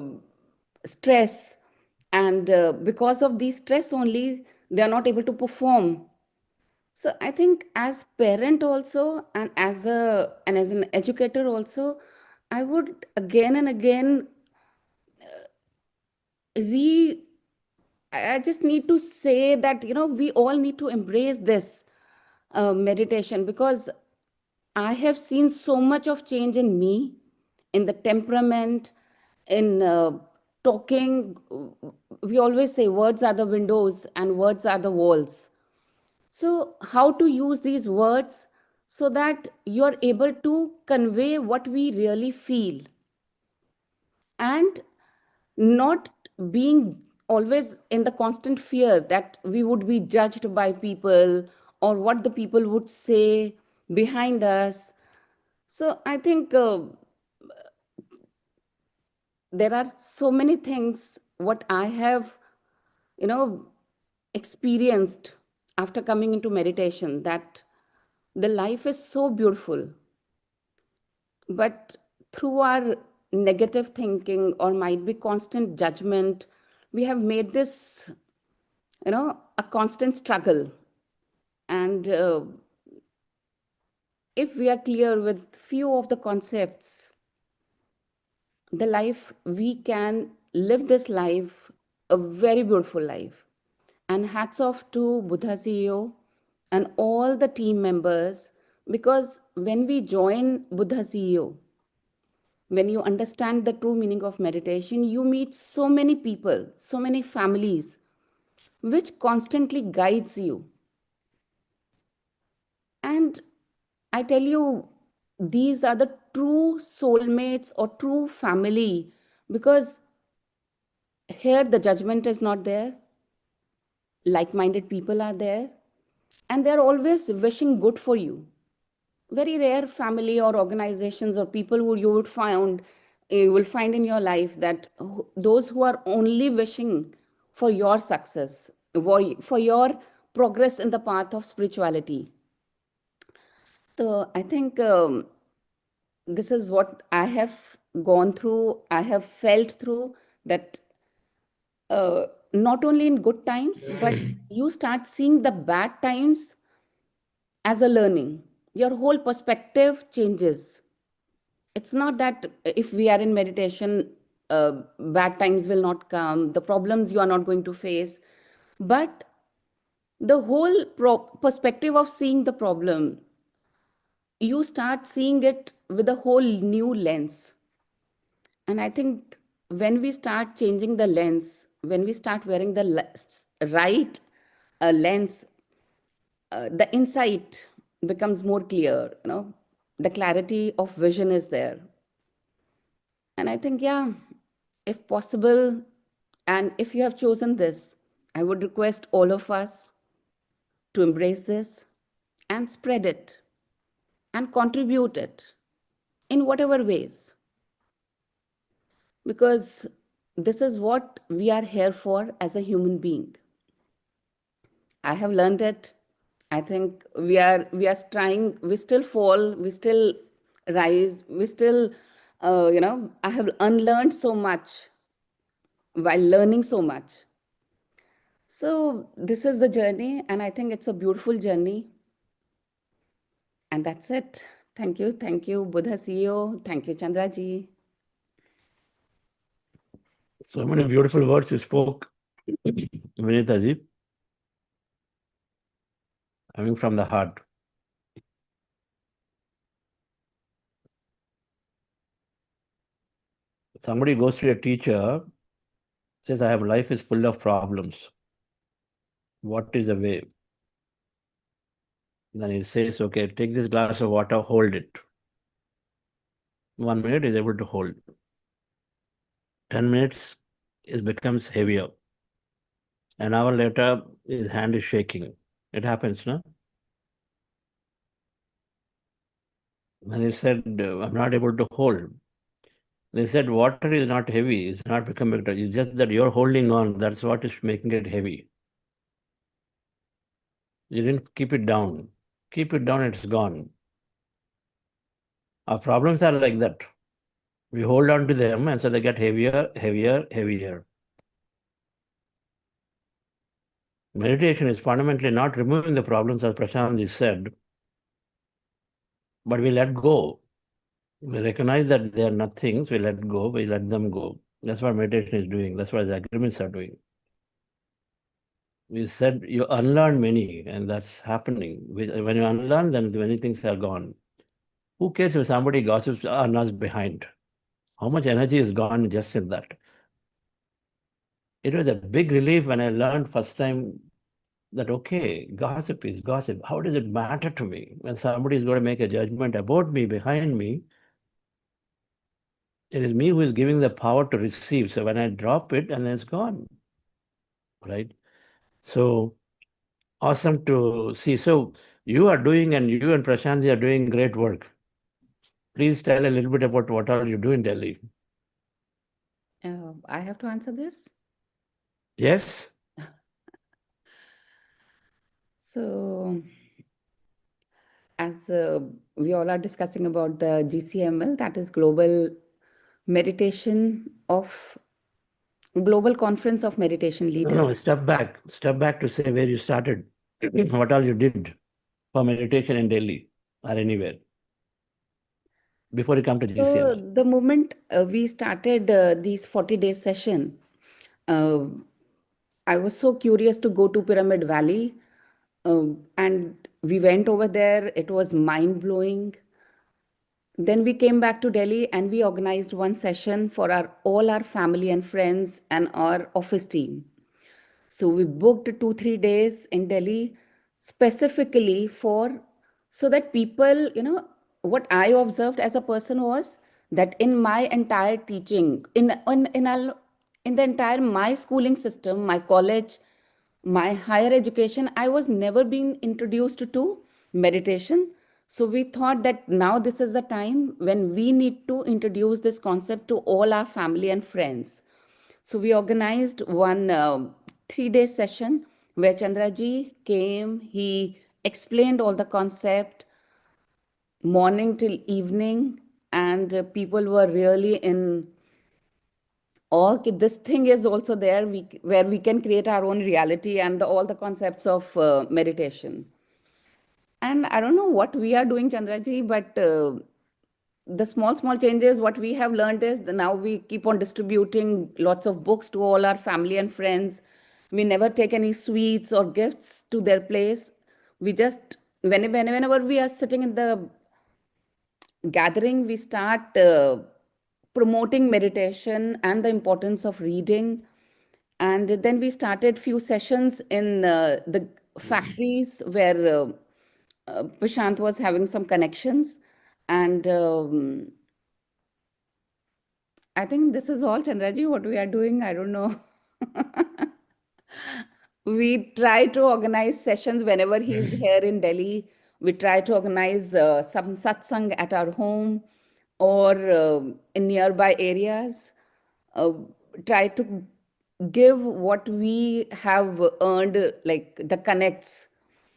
stress, and because of these stress only, they are not able to perform. So I think as parent also, and as an educator also, I would again and again I just need to say that, we all need to embrace this meditation, because I have seen so much of change in me, in the temperament, in talking. We always say words are the windows and words are the walls. So, how to use these words so that you're able to convey what we really feel, and not being always in the constant fear that we would be judged by people or what the people would say behind us. So I think there are so many things what I have, you know, experienced after coming into meditation, that the life is so beautiful. But through our negative thinking, or might be constant judgment, we have made this, a constant struggle. And if we are clear with few of the concepts, the life, we can live this life, a very beautiful life. And hats off to Buddha CEO and all the team members, because when we join Buddha CEO, when you understand the true meaning of meditation, you meet so many people, so many families, which constantly guides you. And I tell you, these are the true soulmates or true family, because here the judgment is not there, like-minded people are there, and they're always wishing good for you. Very rare family or organizations or people who you will find in your life, that those who are only wishing for your success, for your progress in the path of spirituality. So I think this is what I have gone through, I have felt through, that not only in good times, but you start seeing the bad times as a learning. Your whole perspective changes. It's not that if we are in meditation, bad times will not come, the problems you are not going to face, but the whole perspective of seeing the problem, you start seeing it with a whole new lens. And I think when we start changing the lens, when we start wearing the right lens, the insight becomes more clear. The clarity of vision is there. And I think, yeah, if possible, and if you have chosen this, I would request all of us to embrace this and spread it and contribute it in whatever ways, because this is what we are here for as a human being. I have learned it. I think we are trying, we still fall, we still rise, we still, I have unlearned so much while learning so much. So this is the journey, and I think it's a beautiful journey. And that's it. Thank you, Buddha CEO. Thank you, Chandraji. So many beautiful words you spoke, Vinitaji, coming from the heart. Somebody goes to a teacher, says, I have life is full of problems. What is the way? Then he says, okay, take this glass of water, hold it. 1 minute is able to hold. 10 minutes, it becomes heavier. An hour later, his hand is shaking. It happens, no? And he said, I'm not able to hold. They said, water is not heavy, it's not becoming, it's just that you're holding on, that's what is making it heavy. You didn't keep it down. Keep it down, it's gone. Our problems are like that. We hold on to them, and so they get heavier, heavier, heavier. Meditation is fundamentally not removing the problems, as Prashantji said, but we let go. We recognize that they are nothings, we let go, we let them go. That's what meditation is doing. That's what the agreements are doing. We said you unlearn many, and that's happening. When you unlearn, then many things are gone. Who cares if somebody gossips on us behind? How much energy is gone just in that? It was a big relief when I learned first time that, okay, gossip is gossip. How does it matter to me? When somebody is going to make a judgment about me behind me, it is me who is giving the power to receive. So when I drop it, and it's gone, right? So awesome to see. So you are doing, and you and Prashanti are doing great work. Please tell a little bit about what all you do in Delhi. I have to answer this. Yes? So, as we all are discussing about the GCML, that is Global Conference of Meditation No, Leaders. no, step back. Step back to say where you started, what all you did for meditation in Delhi or anywhere before you come to So GCML. the moment we started these 40-day session, uh, I was so curious to go to Pyramid Valley, and we went over there. It was mind blowing. Then we came back to Delhi and we organized one session for all our family and friends and our office team. So we booked 2-3 days in Delhi specifically for so that people, what I observed as a person was that in my entire teaching, in the entire my schooling system, my college, my higher education, I was never being introduced to meditation. So we thought that now this is the time when we need to introduce this concept to all our family and friends. So we organized one 3-day session where Chandraji came. He explained all the concept morning till evening, and people were really in awe. This thing is also there, where we can create our own reality and all the concepts of meditation. And I don't know what we are doing, Chandraji, but the small changes what we have learned is that now we keep on distributing lots of books to all our family and friends. We never take any sweets or gifts to their place. We just whenever we are sitting in the gathering, we start promoting meditation and the importance of reading. And then we started few sessions in the factories where Prashant was having some connections. And I think this is all, Chandraji, what we are doing. I don't know. We try to organize sessions whenever he's here in Delhi. We try to organize some satsang at our home or in nearby areas. Uh, Try to give what we have earned, like the connects.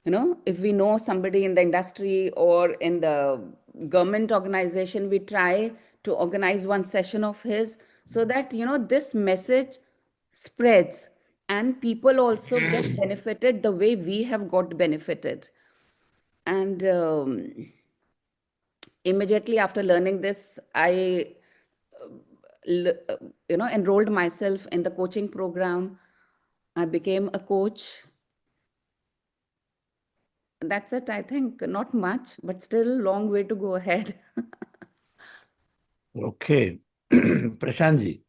If we know somebody in the industry or in the government organization, we try to organize one session of his so that this message spreads and people also get benefited the way we have got benefited. And immediately after learning this, I enrolled myself in the coaching program. I became a coach. That's it, I think. Not much, but still long way to go ahead. Okay. Prashantji.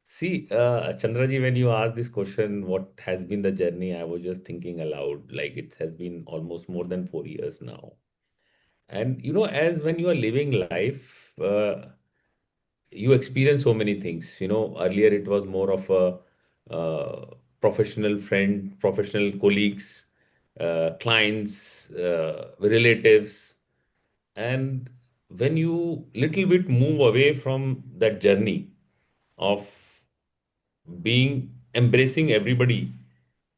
See, Chandraji, when you asked this question, what has been the journey? I was just thinking aloud, like it has been almost more than 4 years now. And as when you are living life, you experience so many things. Earlier it was more of a professional friend, professional colleagues, clients, relatives. And when you little bit move away from that journey of being embracing everybody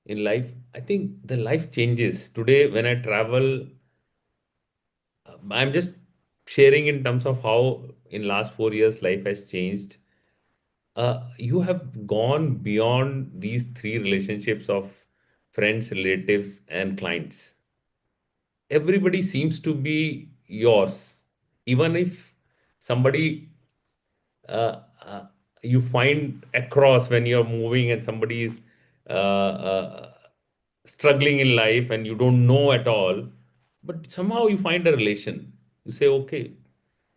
in life, I think the life changes. Today, when I travel, I'm just sharing in terms of how in last 4 years life has changed. You have gone beyond these three relationships of friends, relatives, and clients. Everybody seems to be yours, even if somebody uh, uh, you find across when you're moving and somebody is struggling in life and you don't know at all, but somehow you find a relation. You say, okay,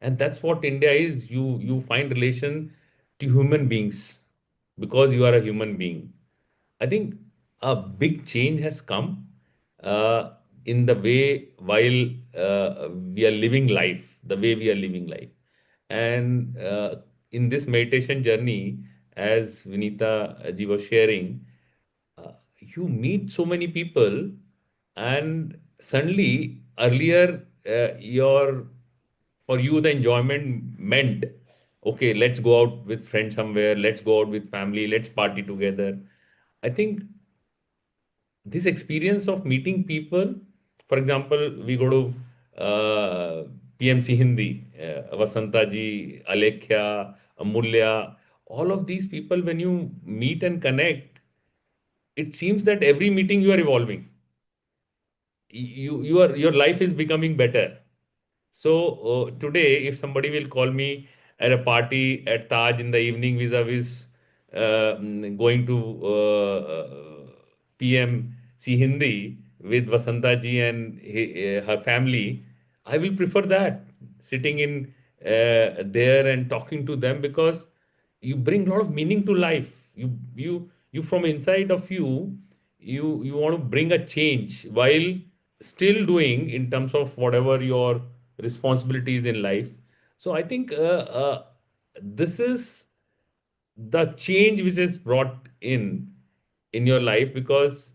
and that's what India is. You find relation to human beings because you are a human being. I think a big change has come uh, in the way while we are living life, the way we are living life. And in this meditation journey, as Vinita ji was sharing, you meet so many people, and suddenly earlier your for you the enjoyment meant, okay, let's go out with friends somewhere, let's go out with family, let's party together. I think this experience of meeting people, for example, we go to PMC Hindi, Vasanta ji, Alekhya, Amulya, all of these people, when you meet and connect, it seems that every meeting you are evolving. Your life is becoming better. So today, if somebody will call me at a party at Taj in the evening, vis-a-vis going to PMC Hindi with Vasanta ji and her family, I will prefer that, sitting in there and talking to them, because you bring a lot of meaning to life. You from inside of you, you want to bring a change while still doing in terms of whatever your responsibilities in life. So I think this is the change which is brought in your life, because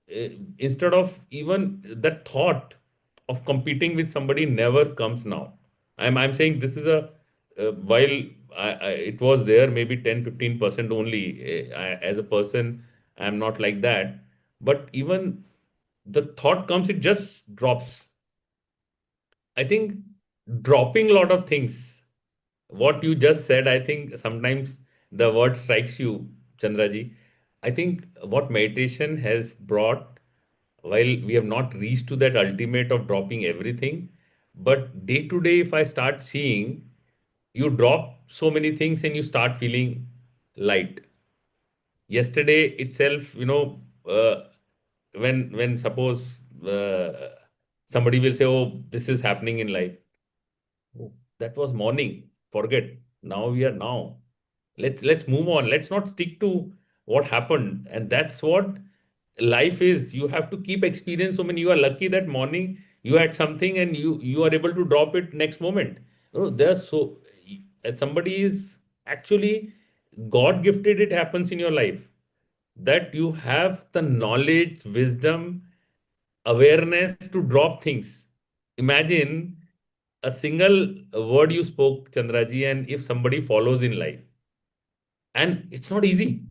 instead of even that thought of competing with somebody never comes now. I'm saying this is a while it was there maybe 10-15% only. As a person, I'm not like that. But even the thought comes, it just drops. I think dropping a lot of things. What you just said, I think sometimes the word strikes you, Chandraji. I think what meditation has brought, while we have not reached to that ultimate of dropping everything, but day to day, if I start seeing, you drop so many things and you start feeling light. Yesterday itself, when suppose somebody will say, oh, this is happening in life. Oh, that was morning. Forget. Now we are now. Let's move on. Let's not stick to what happened. And that's what life is. You have to keep experience. So when you are lucky that morning you had something and you are able to drop it next moment. There's so and somebody is actually God gifted, it happens in your life that you have the knowledge, wisdom, awareness to drop things. Imagine a single word you spoke, Chandraji, and if somebody follows in life, and it's not easy.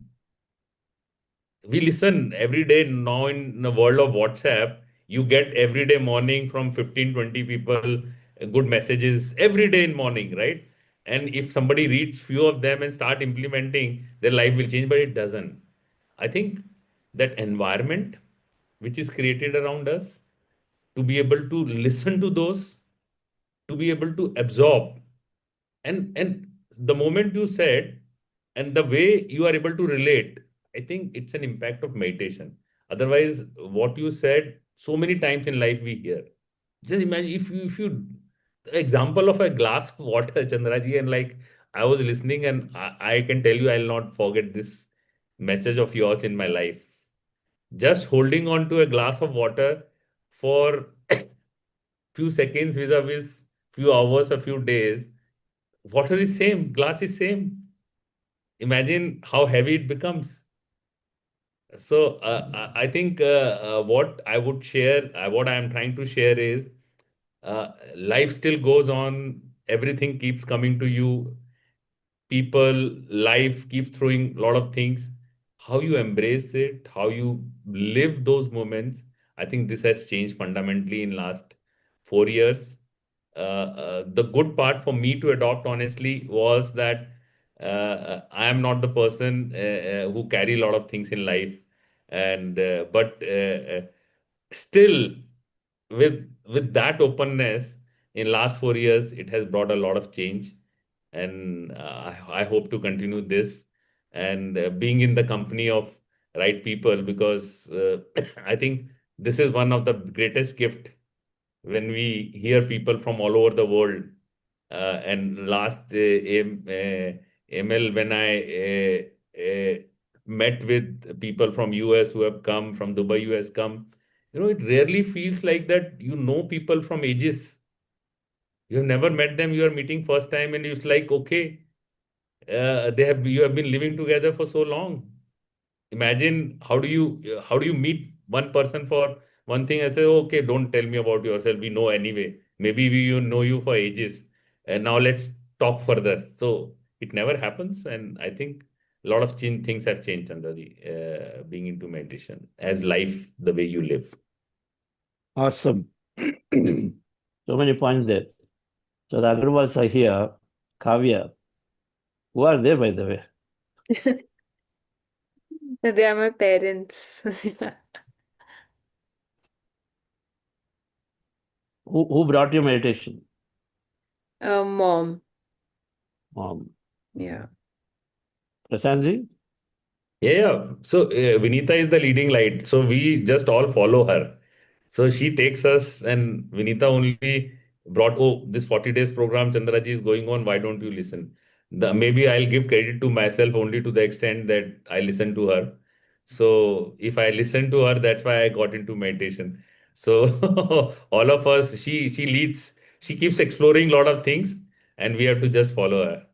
We listen every day now in the world of WhatsApp. You get every day morning from 15-20 people good messages every day in morning, right? And if somebody reads few of them and start implementing, their life will change, but it doesn't. I think that environment which is created around us, to be able to listen to those, to be able to absorb, and the moment you said and the way you are able to relate, I think it's an impact of meditation. Otherwise, what you said so many times in life we hear. Just imagine if you example of a glass of water, Chandraji, and like I was listening, and I can tell you I'll not forget this message of yours in my life. Just holding on to a glass of water for few seconds vis-a-vis few hours, a few days, water is same, glass is same. Imagine how heavy it becomes. So I think what I would share, what I am trying to share is life still goes on. Everything keeps coming to you. People, life keeps throwing a lot of things. How you embrace it, how you live those moments. I think this has changed fundamentally in last 4 years. The good part for me to adopt honestly was that I am not the person who carry a lot of things in life, and but still with that openness in last 4 years, it has brought a lot of change, and I hope to continue this, and being in the company of right people, because I think this is one of the greatest gift when we hear people from all over the world. And last ML, when I met with people from US who have come, from Dubai, US come, it rarely feels like that people from ages. You have never met them, you are meeting first time, and it's like, okay, you have been living together for so long. Imagine how do you meet one person for one thing and say, okay, don't tell me about yourself, we know anyway. Maybe we you know you for ages, and now let's talk further. So it never happens, and I think a lot of things have changed, Chandraji, being into meditation as life, the way you live. Awesome. So many points there. So the Agrawals are here. Kavya, who are they, by the way? They are my parents. Who brought you meditation? Mom. Mom. Yeah. Prashanji? Yeah. So Vinita is the leading light. So we just all follow her. So she takes us, and Vinita only brought, oh, this 40 days program, Chandraji, is going on. Why don't you listen? Maybe I'll give credit to myself only to the extent that I listen to her. So if I listen to her, that's why I got into meditation. So all of us, she leads, she keeps exploring a lot of things, and we have to just follow her.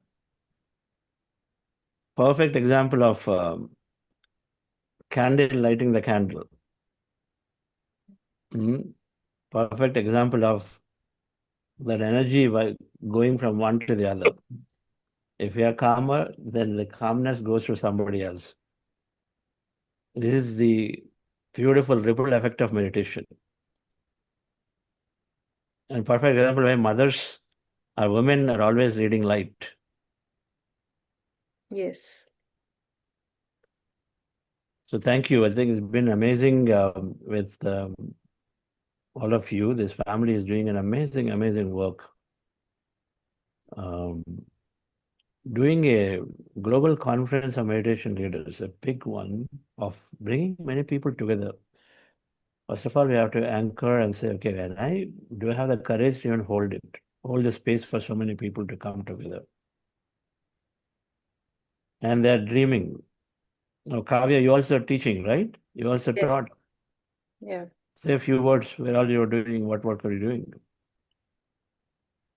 Perfect example of candle lighting the candle. Perfect example of that energy going from one to the other. If you are calmer, then the calmness goes to somebody else. This is the beautiful ripple effect of meditation. And perfect example why mothers or women are always leading light. Yes. So thank you. I think it's been amazing with all of you. This family is doing an amazing, amazing work. Doing a global conference of meditation leaders, a big one of bringing many people together. First of all, we have to anchor and say, okay, when I do have the courage to even hold the space for so many people to come together. And they're dreaming. Now, Kavya, you also teaching, right? You also Yeah. taught. Yeah. Say a few words, where all you're doing, what work are you doing?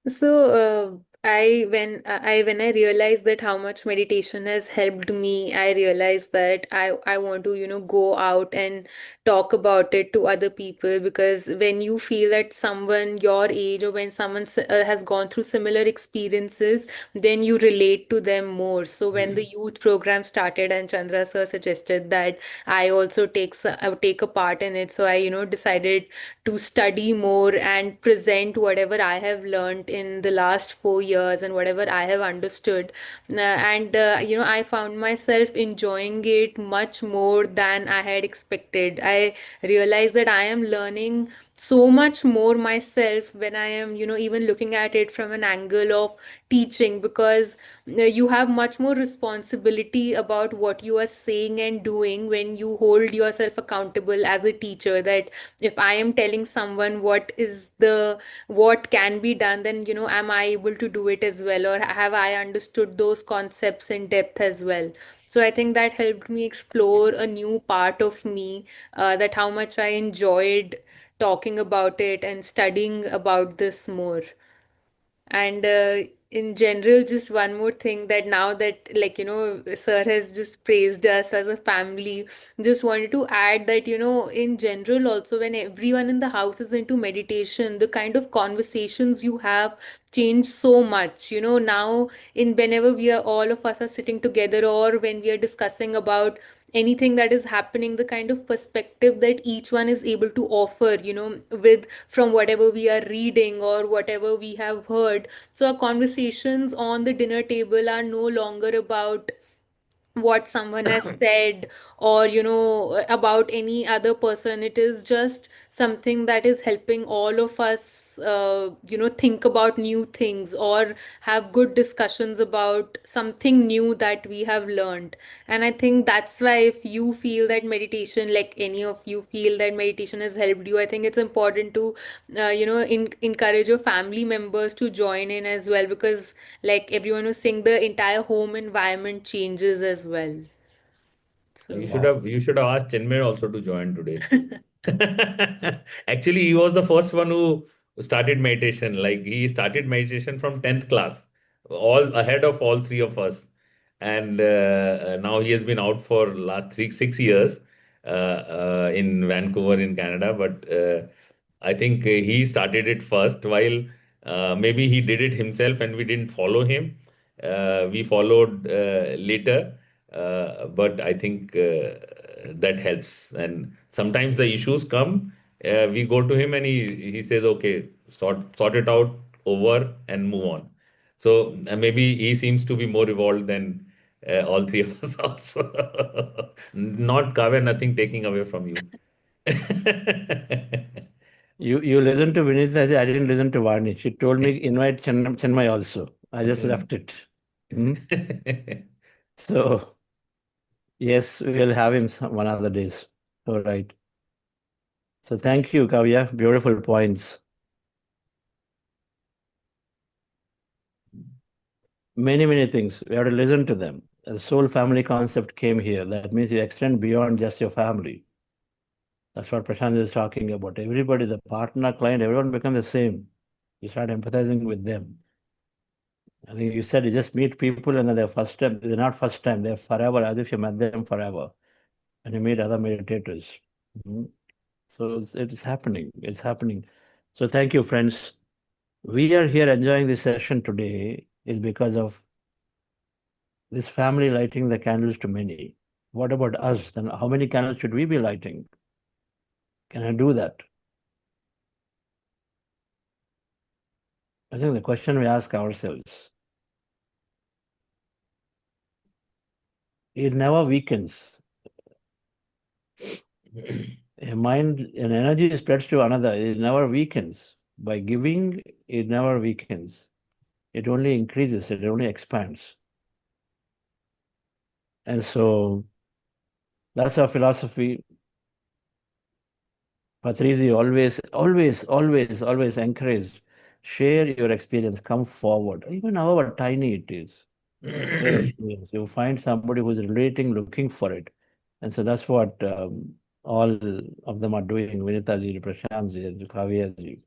So, when I realized that how much meditation has helped me, I realized that I want to, go out and talk about it to other people, because when you feel that someone your age, or when someone has gone through similar experiences, then you relate to them more. So when the youth program started and Chandra sir suggested that I also take a part in it, so I, decided to study more and present whatever I have learned in the last 4 years and whatever I have understood. I found myself enjoying it much more than I had expected. I realized that I am learning so much more myself when I am, even looking at it from an angle of teaching, because you have much more responsibility about what you are saying and doing when you hold yourself accountable as a teacher. That if I am telling someone what can be done, then am I able to do it as well, or have I understood those concepts in depth as well? So I think that helped me explore a new part of me, that how much I enjoyed talking about it and studying about this more. And in general, just one more thing, that now that, like, sir has just praised us as a family, just wanted to add that, in general also, when everyone in the house is into meditation, the kind of conversations you have change so much. Now, in whenever we are, all of us are sitting together, or when we are discussing about anything that is happening, the kind of perspective that each one is able to offer, with from whatever we are reading or whatever we have heard. So our conversations on the dinner table are no longer about what someone has said, or about any other person. It is just something that is helping all of us think about new things, or have good discussions about something new that we have learned. And I think that's why, if you feel that meditation, like any of you feel that meditation has helped you, I think it's important to encourage your family members to join in as well, because like everyone was saying, the entire home environment changes as well. You So should have asked Chinmay also to join today. Actually, he was the first one who started meditation. Like he started meditation from 10th class, all ahead of all three of us. And now he has been out for last 6 years in Vancouver in Canada. But I think he started it first, while maybe he did it himself and we didn't follow him. We followed later, but I think that helps. And sometimes the issues come, we go to him and he says, "Okay, sort it out over and move on." So maybe he seems to be more evolved than all three of us also. Not Kavya, nothing taking away from you. You listen to Vinita, I didn't listen to Vani. She told me invite Chenmai also. I just left it. Hmm? So, yes, we'll have him one other days. All right. So thank you, Kavya. Beautiful points. Many, many things. We have to listen to them. The soul family concept came here. That means you extend beyond just your family. That's what Prashant is talking about. Everybody, the partner, client, everyone becomes the same. You start empathizing with them. I think you said you just meet people and then they're first time. They're not first time. They're forever, as if you met them forever. And you meet other meditators. Mhm. So it's happening. It's happening. So thank you, friends. We are here enjoying this session today is because of this family lighting the candles to many. What about us? Then how many candles should we be lighting? Can I do that? I think the question we ask ourselves. It never weakens. A mind, an energy spreads to another. It never weakens. By giving, it never weakens. It only increases. It only expands. And so that's our philosophy. Patriji always encouraged, share your experience, come forward, even however tiny it is. Share experience. You find somebody who's relating, looking for it. And so that's what all of them are doing, Vinitaji, Prashantji, Kavyaji,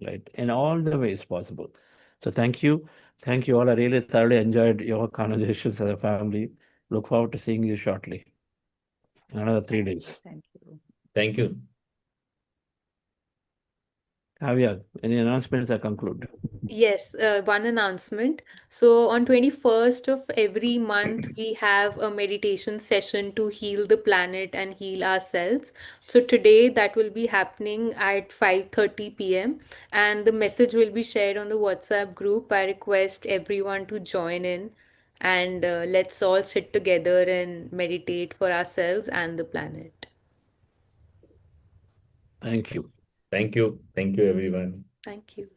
right? In all the ways possible. So thank you. Thank you all. I really thoroughly enjoyed your conversations as a family. Look forward to seeing you shortly. In another 3 days. Thank you. Thank you. Kavya, any announcements I conclude? yes, one announcement. So on 21st of every month, we have a meditation session to heal the planet and heal ourselves. So today that will be happening at 5:30 p.m. and the message will be shared on the WhatsApp group. I request everyone to join in, and let's all sit together and meditate for ourselves and the planet. Thank you. Thank you. Thank you, everyone. Thank you.